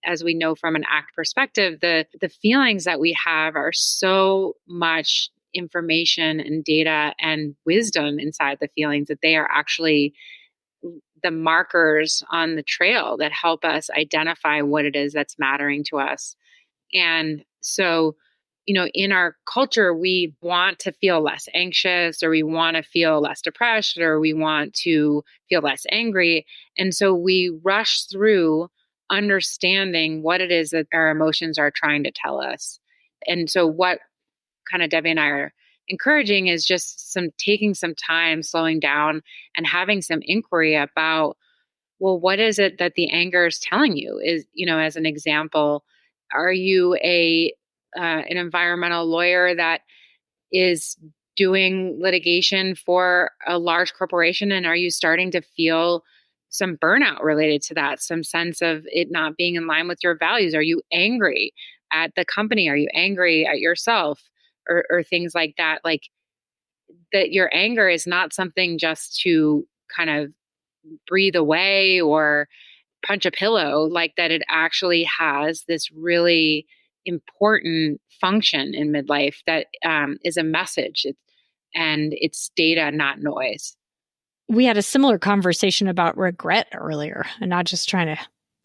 as we know from an ACT perspective, the feelings that we have are so much information and data and wisdom inside the feelings that they are actually the markers on the trail that help us identify what it is that's mattering to us. And so, in our culture, we want to feel less anxious, or we want to feel less depressed, or we want to feel less angry. And so we rush through understanding what it is that our emotions are trying to tell us. And so what kind of Debbie and I are encouraging is just taking some time, slowing down, and having some inquiry about, well, what is it that the anger is telling you? Is, as an example, are you an environmental lawyer that is doing litigation for a large corporation, and are you starting to feel some burnout related to that, some sense of it not being in line with your values? Are you angry at the company? Are you angry at yourself? Or things like that, like that your anger is not something just to kind of breathe away or punch a pillow, like that it actually has this really important function in midlife that is a message, and it's data, not noise. We had a similar conversation about regret earlier, and not just trying to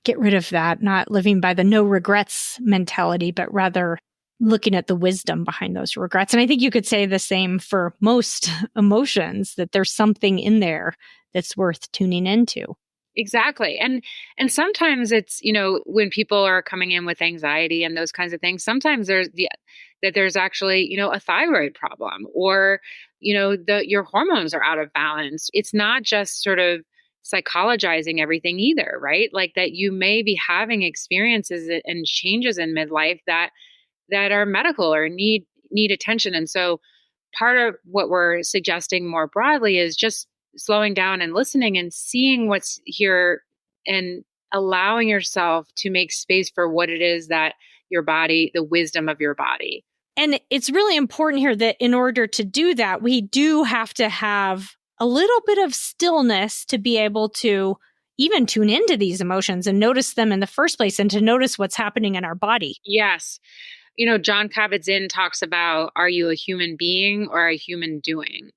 get rid of that, not living by the no regrets mentality, but rather looking at the wisdom behind those regrets. And I think you could say the same for most emotions, that there's something in there that's worth tuning into. Exactly. And sometimes it's, when people are coming in with anxiety and those kinds of things, sometimes there's actually, a thyroid problem, or, your hormones are out of balance. It's not just sort of psychologizing everything either, right? Like that you may be having experiences and changes in midlife that are medical or need attention. And so part of what we're suggesting more broadly is just slowing down and listening and seeing what's here, and allowing yourself to make space for what it is that your body, the wisdom of your body. And it's really important here that in order to do that, we do have to have a little bit of stillness to be able to even tune into these emotions and notice them in the first place, and to notice what's happening in our body. Yes. Jon Kabat-Zinn talks about, are you a human being or a human doing?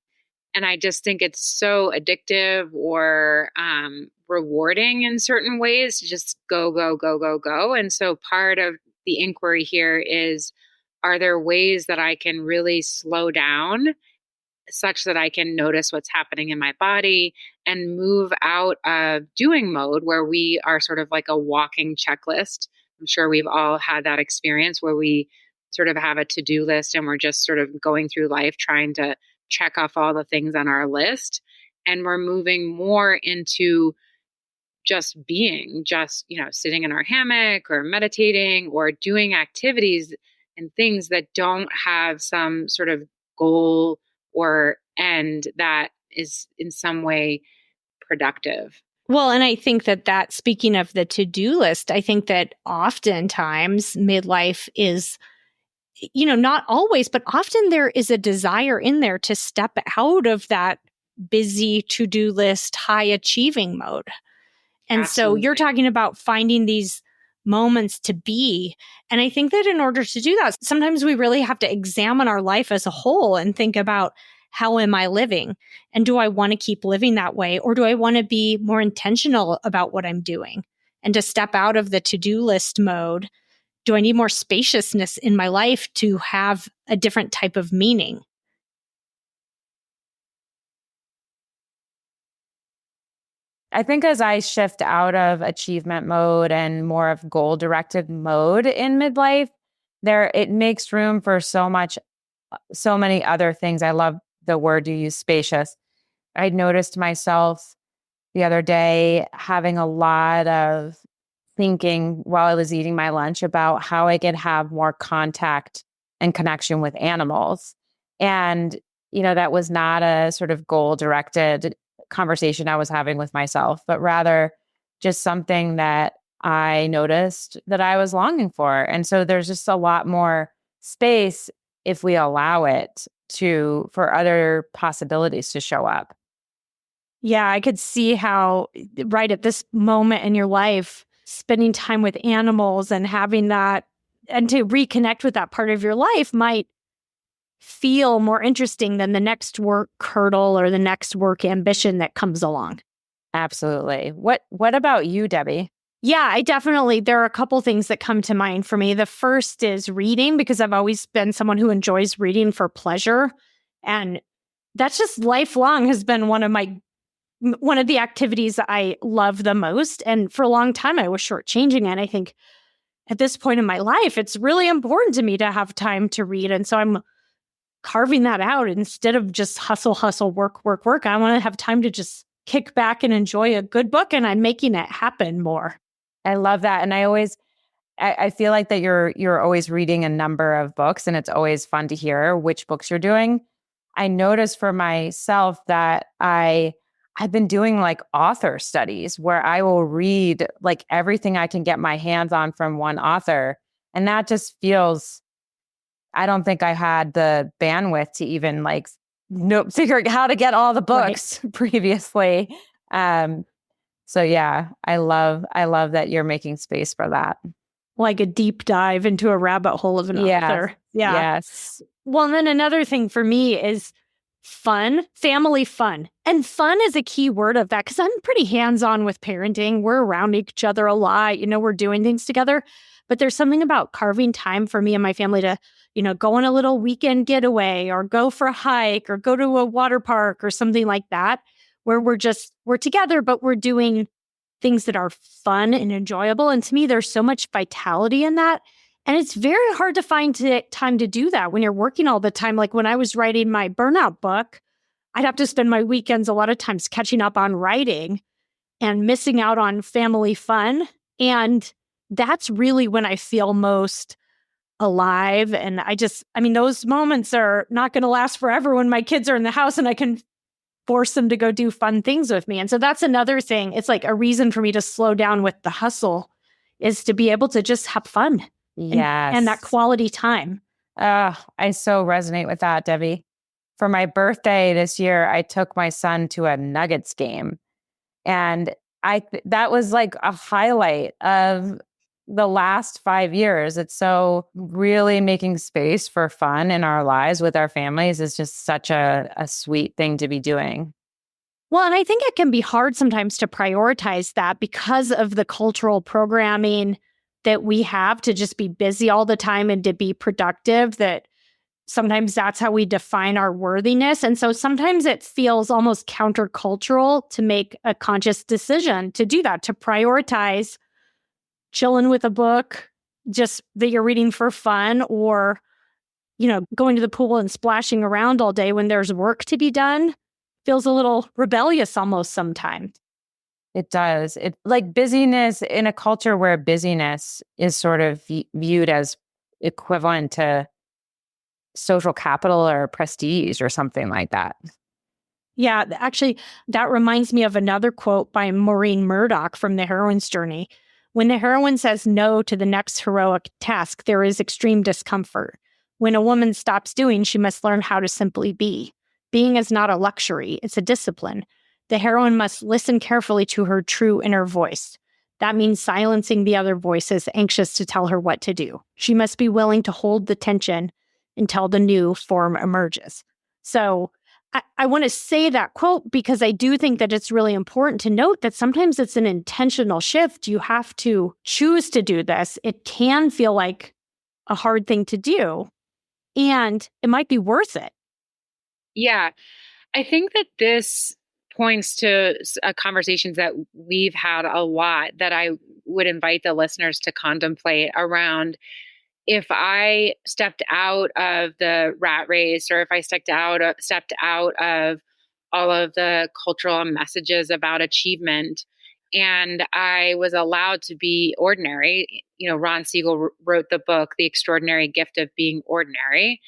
And I just think it's so addictive or rewarding in certain ways to just go, go, go, go, go. And so part of the inquiry here is, are there ways that I can really slow down such that I can notice what's happening in my body and move out of doing mode, where we are sort of like a walking checklist. I'm sure we've all had that experience where we sort of have a to-do list and we're just sort of going through life trying to check off all the things on our list. And we're moving more into just being, just, sitting in our hammock or meditating or doing activities and things that don't have some sort of goal or end that is in some way productive. Well, and I think that speaking of the to-do list, I think that oftentimes midlife is, not always, but often there is a desire in there to step out of that busy to-do list, high achieving mode. And Absolutely. So you're talking about finding these moments to be. And I think that in order to do that, sometimes we really have to examine our life as a whole and think about, how am I living? And do I want to keep living that way? Or do I want to be more intentional about what I'm doing and to step out of the to-do list mode? Do I need more spaciousness in my life to have a different type of meaning? I think as I shift out of achievement mode and more of goal directed mode in midlife, it makes room for so many other things. I love the word you use, spacious. I noticed myself the other day having a lot of thinking while I was eating my lunch about how I could have more contact and connection with animals. And, that was not a sort of goal directed conversation I was having with myself, but rather just something that I noticed that I was longing for. And so there's just a lot more space if we allow it for other possibilities to show up. Yeah, I could see how right at this moment in your life, spending time with animals and having that and to reconnect with that part of your life might feel more interesting than the next work hurdle or the next work ambition that comes along. Absolutely. What about you, Debbie? Yeah, there are a couple things that come to mind for me. The first is reading, because I've always been someone who enjoys reading for pleasure. And that's just lifelong has been one of the activities that I love the most. And for a long time, I was shortchanging it. I think at this point in my life, it's really important to me to have time to read. And so I'm carving that out instead of just hustle, work, work, work. I want to have time to just kick back and enjoy a good book, and I'm making it happen more. I love that. And I feel like that you're always reading a number of books, and it's always fun to hear which books you're doing. I noticed for myself that I've been doing like author studies where I will read like everything I can get my hands on from one author. And that just feels, I don't think I had the bandwidth to even figure out how to get all the books previously. So yeah, I love that you're making space for that. Like a deep dive into a rabbit hole of an author. Yeah. Yes. Well, and then another thing for me is fun, family fun. And fun is a key word of that because I'm pretty hands-on with parenting. We're around each other a lot. We're doing things together. But there's something about carving time for me and my family to, go on a little weekend getaway or go for a hike or go to a water park or something like that, where we're together, but we're doing things that are fun and enjoyable. And to me, there's so much vitality in that. And it's very hard to find time to do that when you're working all the time. Like when I was writing my burnout book, I'd have to spend my weekends a lot of times catching up on writing and missing out on family fun. And that's really when I feel most alive. And those moments are not going to last forever when my kids are in the house and I can force them to go do fun things with me. And so that's another thing. It's like a reason for me to slow down with the hustle is to be able to just have fun. Yes. And that quality time. I so resonate with that, Debbie. For my birthday this year, I took my son to a Nuggets game. And that was like a highlight of the last 5 years. It's so really making space for fun in our lives with our families is just such a sweet thing to be doing. Well, and I think it can be hard sometimes to prioritize that because of the cultural programming that we have to just be busy all the time and to be productive, that sometimes that's how we define our worthiness. And so sometimes it feels almost countercultural to make a conscious decision to do that, to prioritize chilling with a book just that you're reading for fun or, going to the pool and splashing around all day when there's work to be done feels a little rebellious almost sometimes. It does. It like busyness in a culture where busyness is sort of viewed as equivalent to social capital or prestige or something like that. Yeah, actually, that reminds me of another quote by Maureen Murdoch from The Heroine's Journey. When the heroine says no to the next heroic task, there is extreme discomfort. When a woman stops doing, she must learn how to simply be. Being is not a luxury, it's a discipline. The heroine must listen carefully to her true inner voice. That means silencing the other voices anxious to tell her what to do. She must be willing to hold the tension until the new form emerges. So, I want to say that quote because I do think that it's really important to note that sometimes it's an intentional shift. You have to choose to do this. It can feel like a hard thing to do, and it might be worth it. Yeah. I think that this points to conversations that we've had a lot that I would invite the listeners to contemplate around. If I stepped out of the rat race, or if I stepped out of all of the cultural messages about achievement, and I was allowed to be ordinary, Ron Siegel wrote the book, The Extraordinary Gift of Being Ordinary.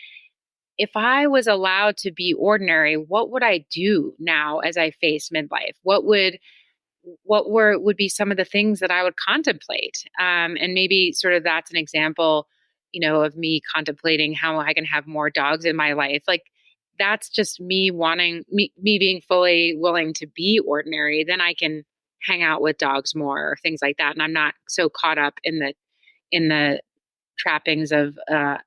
If I was allowed to be ordinary, what would I do now as I face midlife? What would be some of the things that I would contemplate? And maybe sort of that's an example, of me contemplating how I can have more dogs in my life. Like that's just me wanting me being fully willing to be ordinary. Then I can hang out with dogs more or things like that. And I'm not so caught up in the trappings of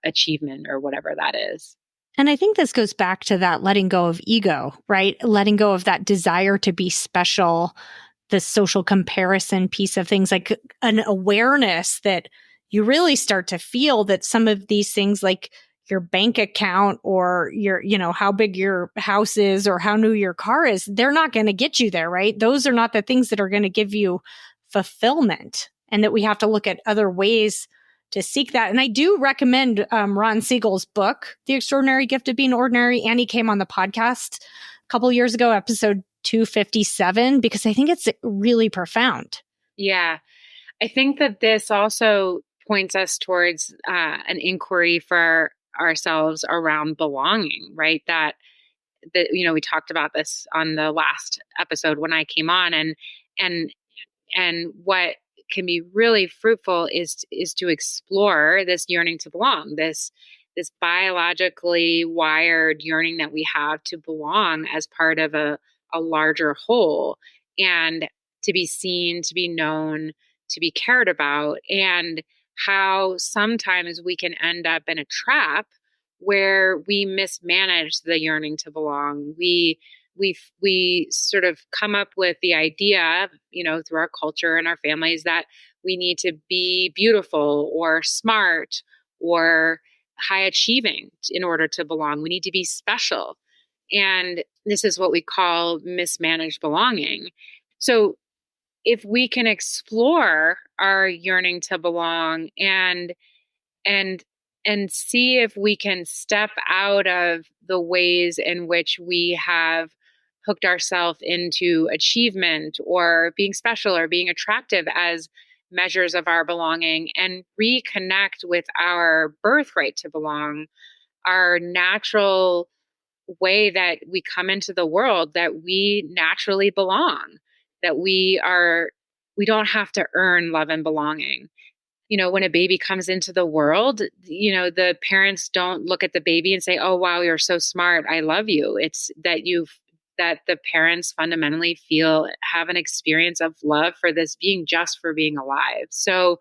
achievement or whatever that is. And I think this goes back to that letting go of ego, right? Letting go of that desire to be special, the social comparison piece of things, like an awareness that you really start to feel that some of these things, like your bank account or your, how big your house is or how new your car is, they're not going to get you there, right? Those are not the things that are going to give you fulfillment, and that we have to look at other ways to seek that. And I do recommend Ron Siegel's book, The Extraordinary Gift of Being Ordinary. Annie came on the podcast a couple years ago, episode 257, because I think it's really profound. Yeah. I think that this also points us towards an inquiry for ourselves around belonging, right? That we talked about this on the last episode when I came on, and what can be really fruitful is to explore this yearning to belong, this biologically wired yearning that we have to belong as part of a larger whole, and to be seen, to be known, to be cared about, and how sometimes we can end up in a trap where we mismanage the yearning to belong. We sort of come up with the idea, through our culture and our families, that we need to be beautiful or smart or high achieving in order to belong. We need to be special. And this is what we call mismanaged belonging. So if we can explore our yearning to belong and see if we can step out of the ways in which we have hooked ourselves into achievement or being special or being attractive as measures of our belonging, and reconnect with our birthright to belong, our natural way that we come into the world, that we naturally belong, that we don't have to earn love and belonging. When a baby comes into the world, the parents don't look at the baby and say, "Oh, wow, you're so smart. I love you." It's that the parents fundamentally have an experience of love for this being, just for being alive. So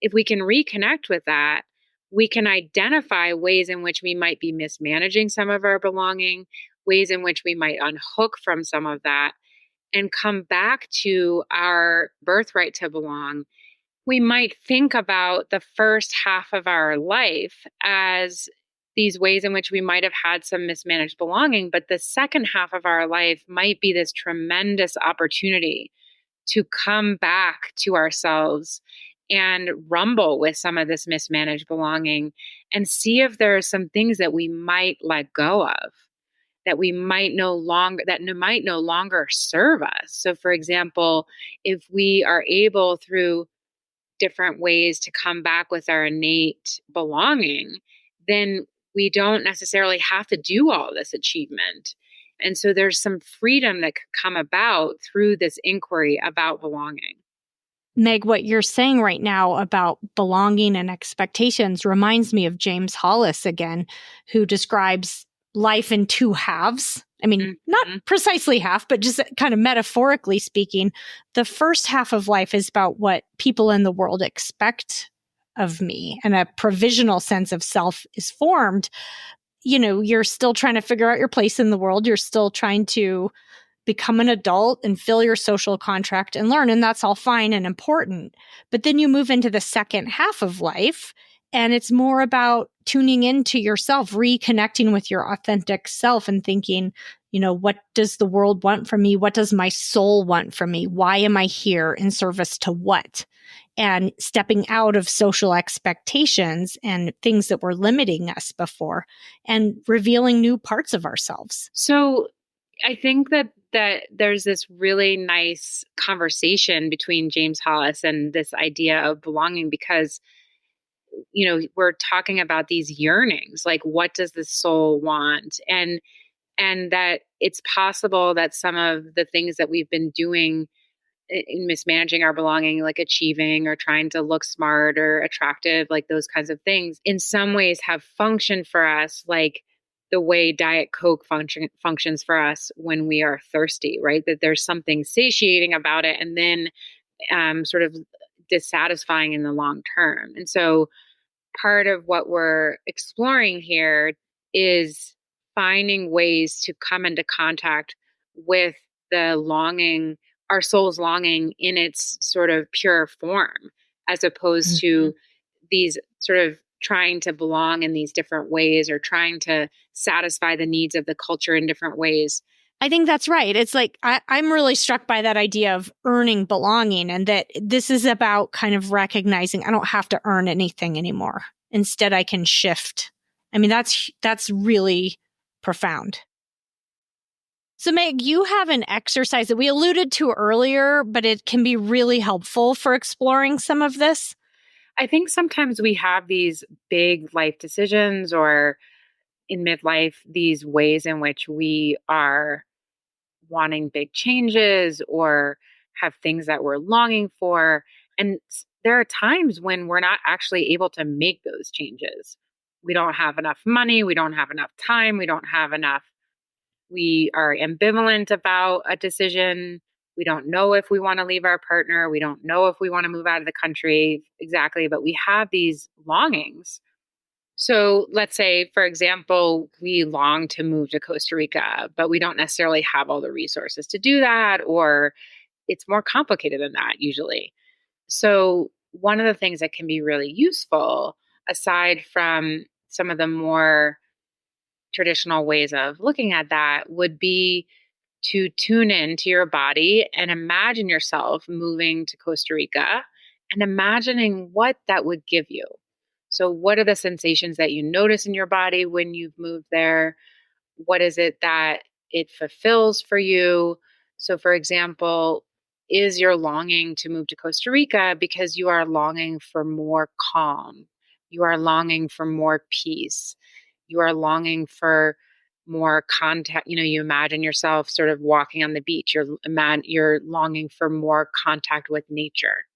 if we can reconnect with that, we can identify ways in which we might be mismanaging some of our belonging, ways in which we might unhook from some of that, and come back to our birthright to belong. We might think about the first half of our life as these ways in which we might have had some mismanaged belonging, but the second half of our life might be this tremendous opportunity to come back to ourselves and rumble with some of this mismanaged belonging and see if there are some things that we might let go of, that might no longer serve us. So for example, if we are able through different ways to come back with our innate belonging, then we don't necessarily have to do all this achievement. And so there's some freedom that could come about through this inquiry about belonging. Meg, what you're saying right now about belonging and expectations reminds me of James Hollis again, who describes life in two halves. I mean, not precisely half, but just kind of metaphorically speaking. The first half of life is about what people in the world expect of me, and a provisional sense of self is formed. You know, you're still trying to figure out your place in the world. You're still trying to become an adult and fill your social contract and learn. And that's all fine and important. But then you move into the second half of life, and it's more about tuning into yourself, reconnecting with your authentic self and thinking, you know, what does the world want from me? What does my soul want from me? Why am I here in service to what? And stepping out of social expectations and things that were limiting us before and revealing new parts of ourselves. So I think that there's this really nice conversation between James Hollis and this idea of belonging, because, you know, we're talking about these yearnings, like what does the soul want? And that it's possible that some of the things that we've been doing in mismanaging our belonging, like achieving or trying to look smart or attractive, like those kinds of things, in some ways have functioned for us like the way Diet Coke functions for us when we are thirsty, right? That there's something satiating about it and then sort of dissatisfying in the long term. And so part of what we're exploring here is finding ways to come into contact with the longing, our soul's longing in its sort of pure form, as opposed to these sort of trying to belong in these different ways or trying to satisfy the needs of the culture in different ways. I think that's right. It's like, I'm really struck by that idea of earning belonging, and that this is about kind of recognizing I don't have to earn anything anymore. Instead, I can shift. I mean, that's really profound. So Meg, you have an exercise that we alluded to earlier, but it can be really helpful for exploring some of this. I think sometimes we have these big life decisions, or in midlife, these ways in which we are wanting big changes or have things that we're longing for. And there are times when we're not actually able to make those changes. We don't have enough money. We don't have enough time. We are ambivalent about a decision. We don't know if we want to leave our partner. We don't know if we want to move out of the country exactly, but we have these longings. So let's say, for example, we long to move to Costa Rica, but we don't necessarily have all the resources to do that, or it's more complicated than that usually. So one of the things that can be really useful, aside from some of the more traditional ways of looking at that, would be to tune in to your body and imagine yourself moving to Costa Rica and imagining what that would give you. So what are the sensations that you notice in your body when you've moved there? What is it that it fulfills for you? So for example, is your longing to move to Costa Rica because you are longing for more calm? You are longing for more peace. You are longing for more contact. You know, you imagine yourself sort of walking on the beach. You're longing for more contact with nature.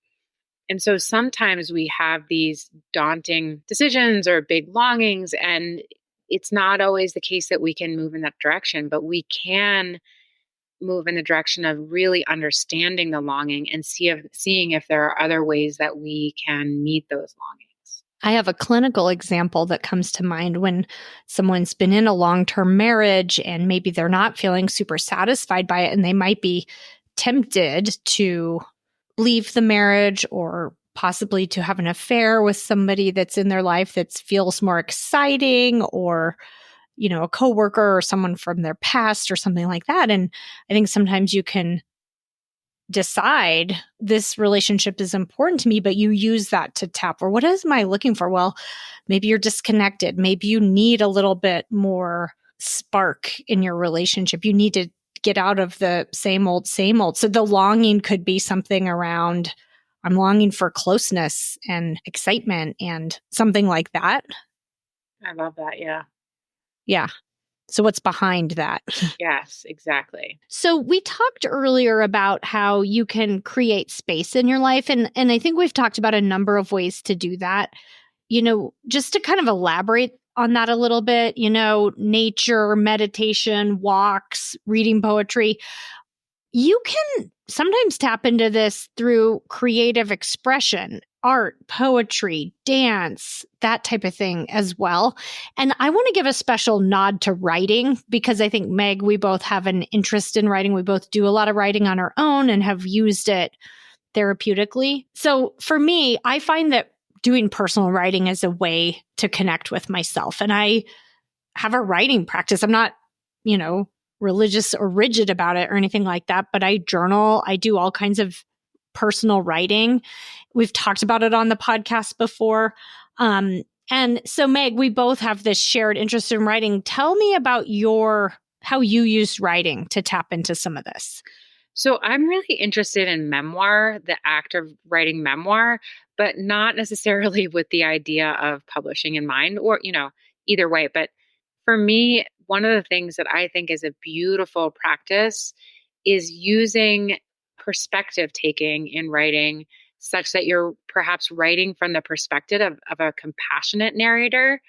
And so sometimes we have these daunting decisions or big longings, and it's not always the case that we can move in that direction, but we can move in the direction of really understanding the longing and seeing if there are other ways that we can meet those longings. I have a clinical example that comes to mind when someone's been in a long-term marriage and maybe they're not feeling super satisfied by it, and they might be tempted to leave the marriage or possibly to have an affair with somebody that's in their life that feels more exciting, or, you know, a coworker or someone from their past or something like that. And I think sometimes you can decide this relationship is important to me, but you use that to tap, or what am I looking for? Well, maybe you're disconnected. Maybe you need a little bit more spark in your relationship. You need to get out of the same old, same old. So the longing could be something around, I'm longing for closeness and excitement and something like that. I love that. Yeah. Yeah. So what's behind that? Yes, exactly. So we talked earlier about how you can create space in your life. And I think we've talked about a number of ways to do that. Just to kind of elaborate on that a little bit, nature, meditation, walks, reading poetry. You can sometimes tap into this through creative expression, art, poetry, dance, that type of thing as well. And I want to give a special nod to writing because I think, Meg, we both have an interest in writing. We both do a lot of writing on our own and have used it therapeutically. So for me, I find that doing personal writing is a way to connect with myself. And I have a writing practice. I'm not, religious or rigid about it or anything like that, but I journal. I do all kinds of personal writing. We've talked about it on the podcast before. And so, Meg, we both have this shared interest in writing. Tell me about how you use writing to tap into some of this. So I'm really interested in memoir, the act of writing memoir, but not necessarily with the idea of publishing in mind or, either way. But for me, one of the things that I think is a beautiful practice is using perspective taking in writing such that you're perhaps writing from the perspective of a compassionate narrator.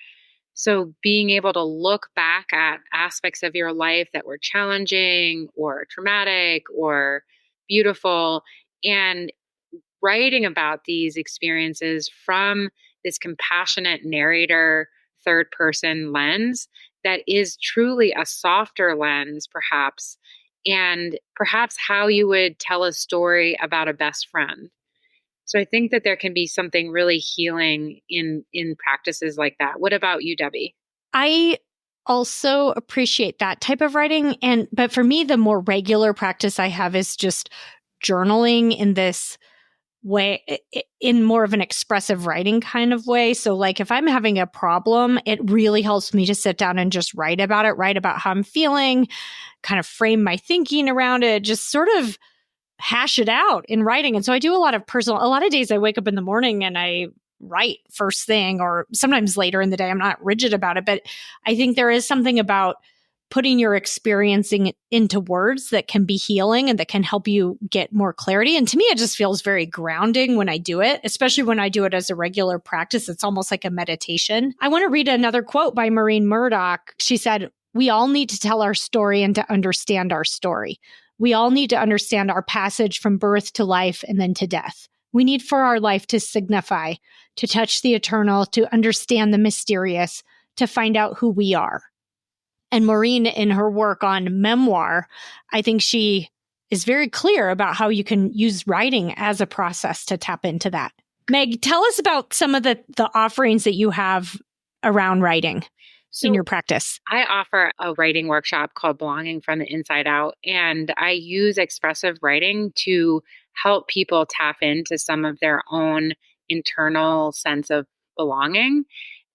So being able to look back at aspects of your life that were challenging or traumatic or beautiful and writing about these experiences from this compassionate narrator, third person lens that is truly a softer lens, perhaps, and perhaps how you would tell a story about a best friend. So I think that there can be something really healing in practices like that. What about you, Debbie? I also appreciate that type of writing. But for me, the more regular practice I have is just journaling in this way, in more of an expressive writing kind of way. So like if I'm having a problem, it really helps me to sit down and just write about it, write about how I'm feeling, kind of frame my thinking around it, just sort of hash it out in writing. And so I do a lot of days I wake up in the morning and I write first thing or sometimes later in the day. I'm not rigid about it, but I think there is something about putting your experiencing into words that can be healing and that can help you get more clarity. And to me, it just feels very grounding when I do it, especially when I do it as a regular practice. It's almost like a meditation. I want to read another quote by Maureen Murdoch. She said, "We all need to tell our story and to understand our story. We all need to understand our passage from birth to life and then to death. We need for our life to signify, to touch the eternal, to understand the mysterious, to find out who we are." And Maureen, in her work on memoir, I think she is very clear about how you can use writing as a process to tap into that. Meg, tell us about some of the offerings that you have around writing in your practice. I offer a writing workshop called Belonging from the Inside Out, and I use expressive writing to help people tap into some of their own internal sense of belonging.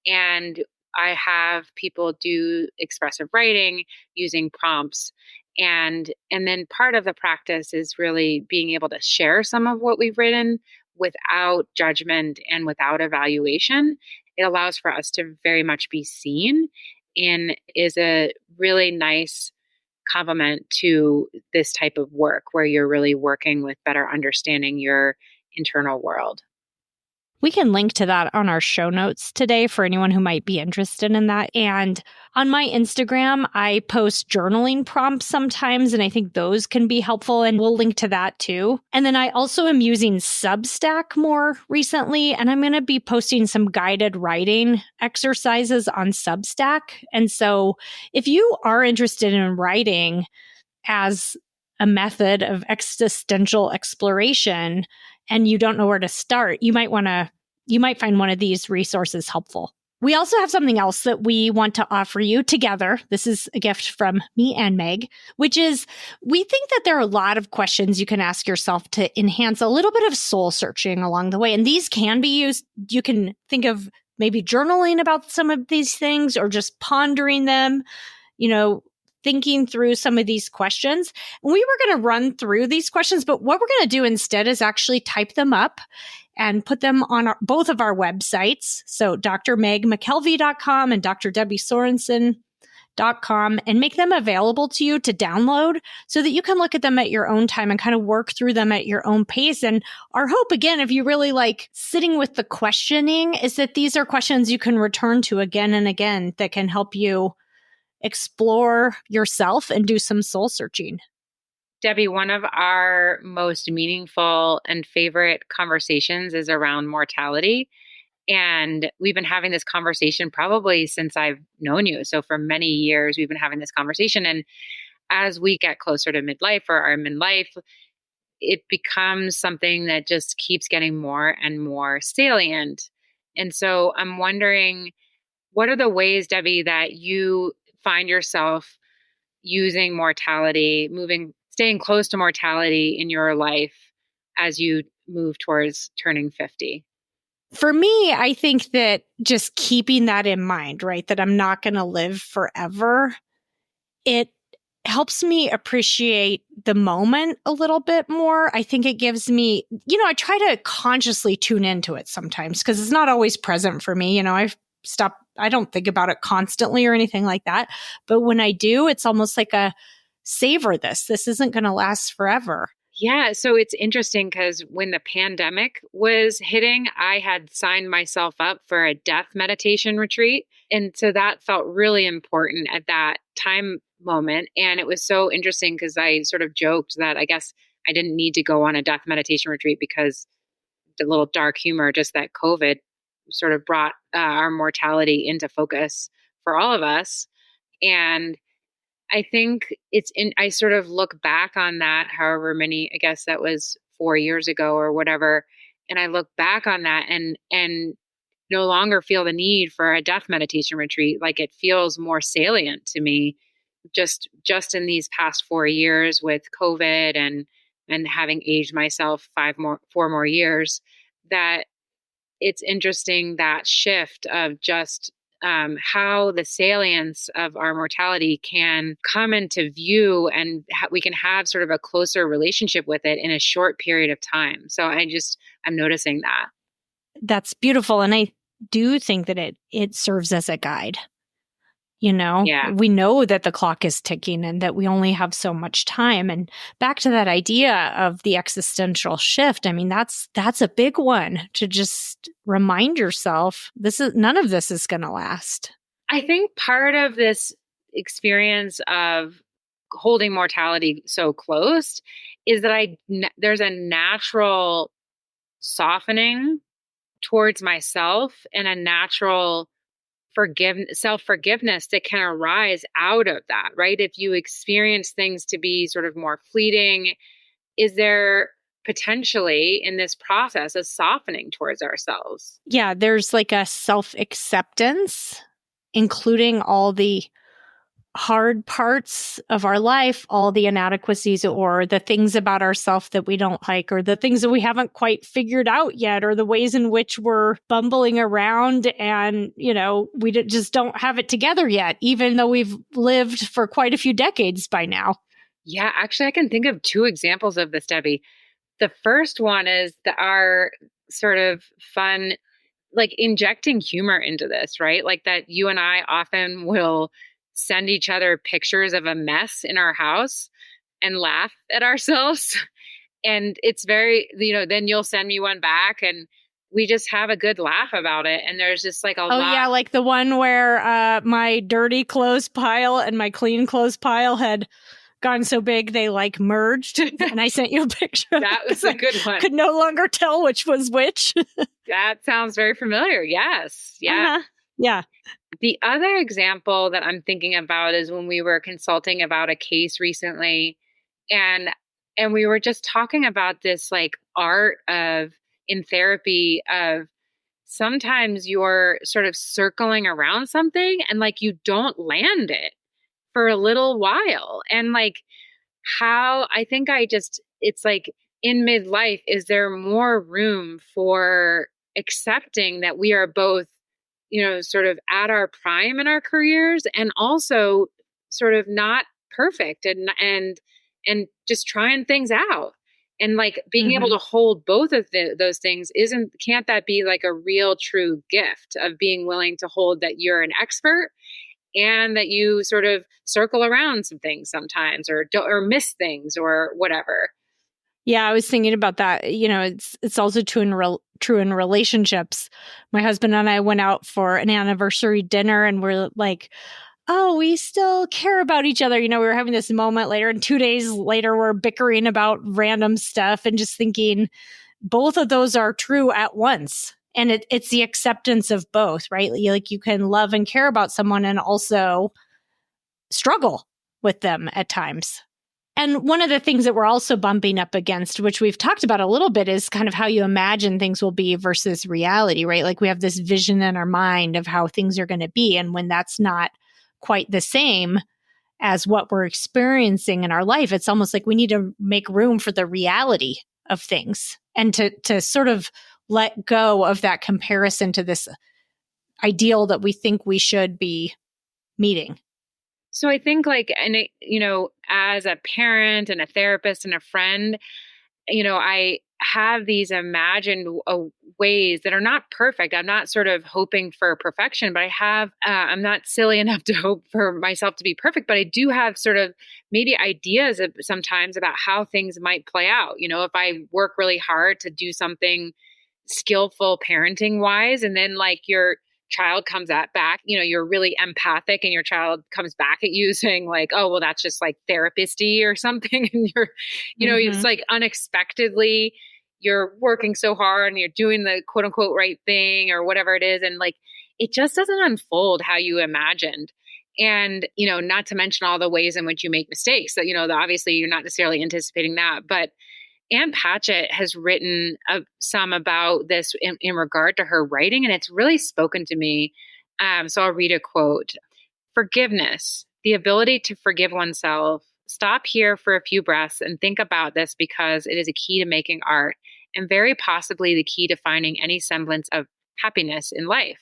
And I have people do expressive writing using prompts. And then part of the practice is really being able to share some of what we've written without judgment and without evaluation. It allows for us to very much be seen and is a really nice complement to this type of work where you're really working with better understanding your internal world. We can link to that on our show notes today for anyone who might be interested in that. And on my Instagram, I post journaling prompts sometimes, and I think those can be helpful, and we'll link to that too. And then I also am using Substack more recently, and I'm going to be posting some guided writing exercises on Substack. And so if you are interested in writing as a method of existential exploration and you don't know where to start, you might find one of these resources helpful. We also have something else that we want to offer you together. This is a gift from me and Meg, which is we think that there are a lot of questions you can ask yourself to enhance a little bit of soul searching along the way. And these can be used. You can think of maybe journaling about some of these things or just pondering them, thinking through some of these questions. And we were going to run through these questions, but what we're going to do instead is actually type them up and put them on both of our websites. So drmegmckelvie.com and drdebbiesorensen.com, and make them available to you to download so that you can look at them at your own time and kind of work through them at your own pace. And our hope, again, if you really like sitting with the questioning, is that these are questions you can return to again and again that can help you explore yourself and do some soul searching. Debbie, one of our most meaningful and favorite conversations is around mortality. And we've been having this conversation probably since I've known you. So for many years, we've been having this conversation. And as we get closer to midlife or are in midlife, it becomes something that just keeps getting more and more salient. And so I'm wondering, what are the ways, Debbie, that you find yourself using mortality, staying close to mortality in your life as you move towards turning 50? For me, I think that just keeping that in mind, right, that I'm not going to live forever, it helps me appreciate the moment a little bit more. I think it gives me, I try to consciously tune into it sometimes because it's not always present for me. I don't think about it constantly or anything like that. But when I do, it's almost like a savor this. This isn't going to last forever. Yeah. So it's interesting because when the pandemic was hitting, I had signed myself up for a death meditation retreat. And so that felt really important at that time moment. And it was so interesting because I sort of joked that I guess I didn't need to go on a death meditation retreat because the little dark humor, just that COVID sort of brought our mortality into focus for all of us. And I think I sort of look back on that, however many, I guess that was 4 years ago or whatever. And I look back on that and no longer feel the need for a death meditation retreat. Like it feels more salient to me just in these past 4 years with COVID and having aged myself 4 more years, that it's interesting that shift of just how the salience of our mortality can come into view and we can have sort of a closer relationship with it in a short period of time. So I'm noticing that. That's beautiful. And I do think that it serves as a guide. Yeah. We know that the clock is ticking and that we only have so much time. And back to that idea of the existential shift. I mean, that's a big one to just remind yourself none of this is going to last. I think part of this experience of holding mortality so close is that there's a natural softening towards myself and a natural self-forgiveness that can arise out of that, right? If you experience things to be sort of more fleeting, is there potentially in this process a softening towards ourselves? Yeah, there's like a self-acceptance, including all the hard parts of our life, all the inadequacies or the things about ourselves that we don't like, or the things that we haven't quite figured out yet, or the ways in which we're bumbling around and, we just don't have it together yet, even though we've lived for quite a few decades by now. Yeah, actually, I can think of 2 examples of this, Debbie. The first one is our sort of fun, like injecting humor into this, right? Like that you and I often will send each other pictures of a mess in our house and laugh at ourselves. And it's very, then you'll send me one back and we just have a good laugh about it. And there's just like a lot. Oh yeah, like the one where my dirty clothes pile and my clean clothes pile had gotten so big they like merged. And I sent you a picture. That was a good one. Could no longer tell which was which. That sounds very familiar. Yes. Yeah. Uh-huh. Yeah. The other example that I'm thinking about is when we were consulting about a case recently, and we were just talking about this like art of in therapy of sometimes you're sort of circling around something and like you don't land it for a little while. And like how I think it's like in midlife, is there more room for accepting that we are both sort of at our prime in our careers and also sort of not perfect and just trying things out. And like being able to hold both of those things can't that be like a real true gift of being willing to hold that you're an expert and that you sort of circle around some things sometimes or miss things or whatever. Yeah, I was thinking about that. You know, it's also true in relationships. My husband and I went out for an anniversary dinner and we're like, oh, we still care about each other. You know, we were having this moment later, and 2 days later, we're bickering about random stuff and just thinking both of those are true at once. And it's the acceptance of both, right? Like you can love and care about someone and also struggle with them at times. And one of the things that we're also bumping up against, which we've talked about a little bit, is kind of how you imagine things will be versus reality, right? Like we have this vision in our mind of how things are going to be. And when that's not quite the same as what we're experiencing in our life, it's almost like we need to make room for the reality of things and to sort of let go of that comparison to this ideal that we think we should be meeting. So I think like, and it, you know, as a parent and a therapist and a friend, you know, I have these imagined ways that are not perfect. I'm not sort of hoping for perfection, but I'm not silly enough to hope for myself to be perfect, but I do have sort of maybe ideas sometimes about how things might play out. You know, if I work really hard to do something skillful parenting wise, and then like your child comes back, you know, you're really empathic and your child comes back at you saying like, oh, well, that's just like therapist-y or something. And you're, you know, it's like unexpectedly you're working so hard and you're doing the quote unquote right thing or whatever it is. And like, it just doesn't unfold how you imagined. And, you know, not to mention all the ways in which you make mistakes that, you know, obviously you're not necessarily anticipating that, but Ann Patchett has written some about this in regard to her writing, and it's really spoken to me. So I'll read a quote. Forgiveness, the ability to forgive oneself. Stop here for a few breaths and think about this because it is a key to making art and very possibly the key to finding any semblance of happiness in life.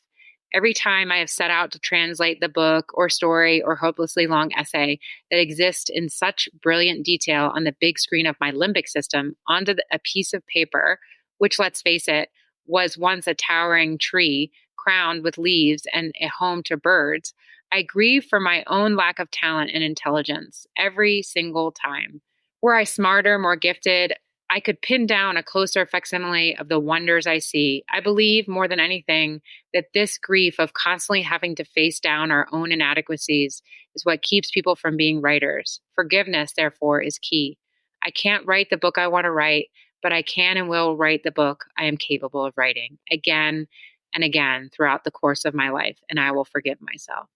Every time I have set out to translate the book or story or hopelessly long essay that exists in such brilliant detail on the big screen of my limbic system onto a piece of paper, which, let's face it, was once a towering tree crowned with leaves and a home to birds, I grieve for my own lack of talent and intelligence every single time. Were I smarter, more gifted, I could pin down a closer facsimile of the wonders I see. I believe more than anything that this grief of constantly having to face down our own inadequacies is what keeps people from being writers. Forgiveness, therefore, is key. I can't write the book I want to write, but I can and will write the book I am capable of writing again and again throughout the course of my life, and I will forgive myself.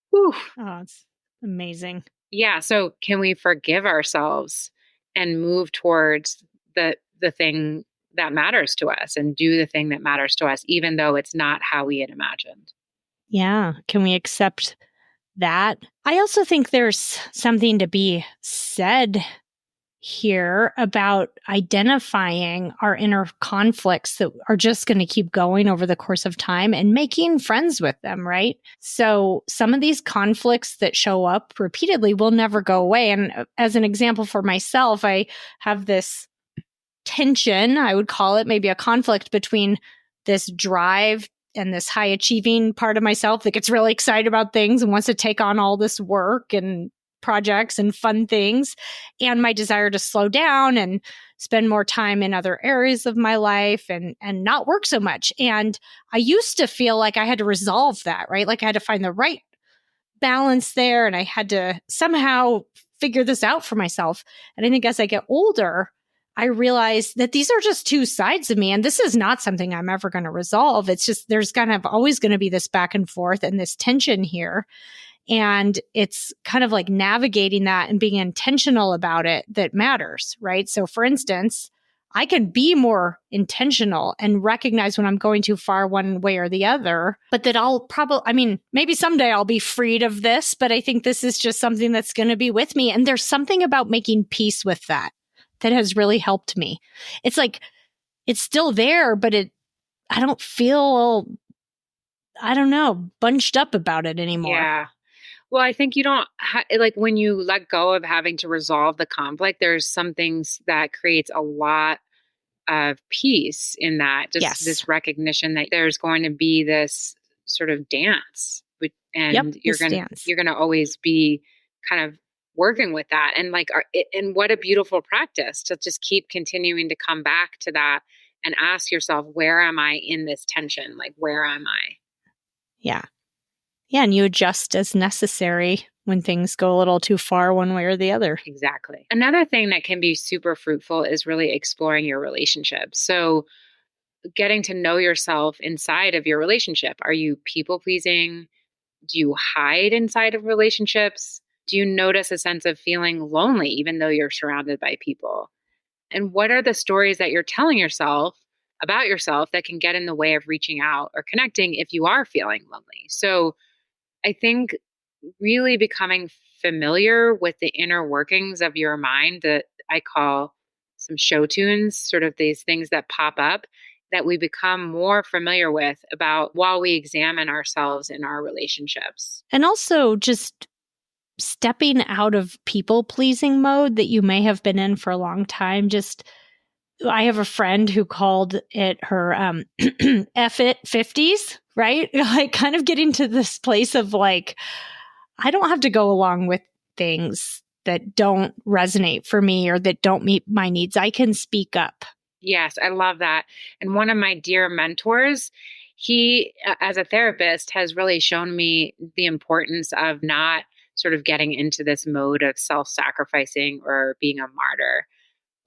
Whew. Oh, it's amazing. Yeah. So can we forgive ourselves and move towards the thing that matters to us and do the thing that matters to us, even though it's not how we had imagined? Yeah. Can we accept that? I also think there's something to be said here about identifying our inner conflicts that are just going to keep going over the course of time and making friends with them, right? So some of these conflicts that show up repeatedly will never go away. And as an example for myself, I have this tension, I would call it, maybe a conflict between this drive and this high achieving part of myself that gets really excited about things and wants to take on all this work and projects and fun things, and my desire to slow down and spend more time in other areas of my life and not work so much. And I used to feel like I had to resolve that, right? Like I had to find the right balance there and I had to somehow figure this out for myself. And I think as I get older, I realize that these are just two sides of me, and this is not something I'm ever going to resolve. It's just there's always going to be this back and forth and this tension here. And it's kind of like navigating that and being intentional about it that matters, right? So for instance, I can be more intentional and recognize when I'm going too far one way or the other, but that maybe someday I'll be freed of this, but I think this is just something that's going to be with me. And there's something about making peace with that has really helped me. It's like, it's still there, but I don't feel, bunched up about it anymore. Yeah. Well, I think you don't like when you let go of having to resolve the conflict, there's some things that creates a lot of peace in that, just this recognition that there's going to be this sort of dance, and you're going to always be kind of working with that. And and what a beautiful practice to just keep continuing to come back to that and ask yourself, where am I in this tension? Like, where am I? Yeah. Yeah. And you adjust as necessary when things go a little too far one way or the other. Exactly. Another thing that can be super fruitful is really exploring your relationship. So getting to know yourself inside of your relationship. Are you people pleasing? Do you hide inside of relationships? Do you notice a sense of feeling lonely even though you're surrounded by people? And what are the stories that you're telling yourself about yourself that can get in the way of reaching out or connecting if you are feeling lonely? So I think really becoming familiar with the inner workings of your mind, that I call some show tunes, sort of these things that pop up that we become more familiar with about while we examine ourselves in our relationships. And also just stepping out of people pleasing mode that you may have been in for a long time. I have a friend who called it her F it 50s, right? Like kind of getting to this place of like, I don't have to go along with things that don't resonate for me or that don't meet my needs. I can speak up. Yes, I love that. And one of my dear mentors, he, as a therapist, has really shown me the importance of not sort of getting into this mode of self-sacrificing or being a martyr.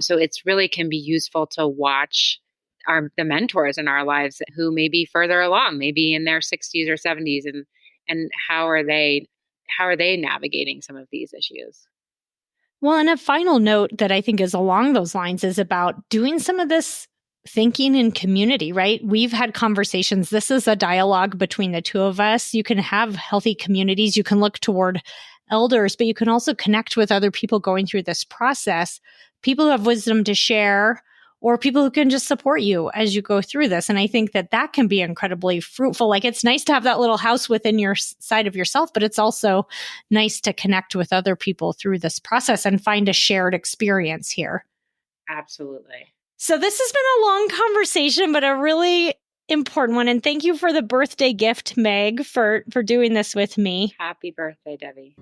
So it's really can be useful to watch the mentors in our lives who may be further along, maybe in their 60s or 70s, and how are they navigating some of these issues? Well, and a final note that I think is along those lines is about doing some of this thinking in community, right? We've had conversations. This is a dialogue between the two of us. You can have healthy communities. You can look toward elders, but you can also connect with other people going through this process, people who have wisdom to share, or people who can just support you as you go through this. And I think that that can be incredibly fruitful. Like it's nice to have that little house within your side of yourself, but it's also nice to connect with other people through this process and find a shared experience here. Absolutely. So this has been a long conversation, but a really important one. And thank you for the birthday gift, Meg, for doing this with me. Happy birthday, Debbie.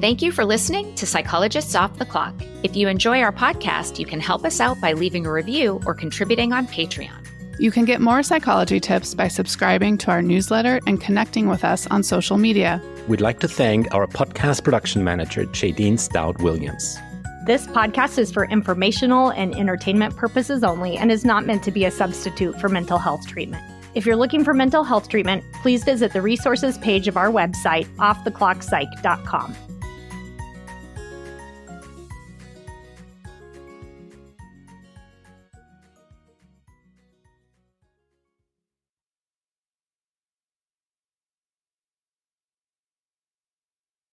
Thank you for listening to Psychologists Off the Clock. If you enjoy our podcast, you can help us out by leaving a review or contributing on Patreon. You can get more psychology tips by subscribing to our newsletter and connecting with us on social media. We'd like to thank our podcast production manager, Jadine Stout-Williams. This podcast is for informational and entertainment purposes only and is not meant to be a substitute for mental health treatment. If you're looking for mental health treatment, please visit the resources page of our website, offtheclockpsych.com.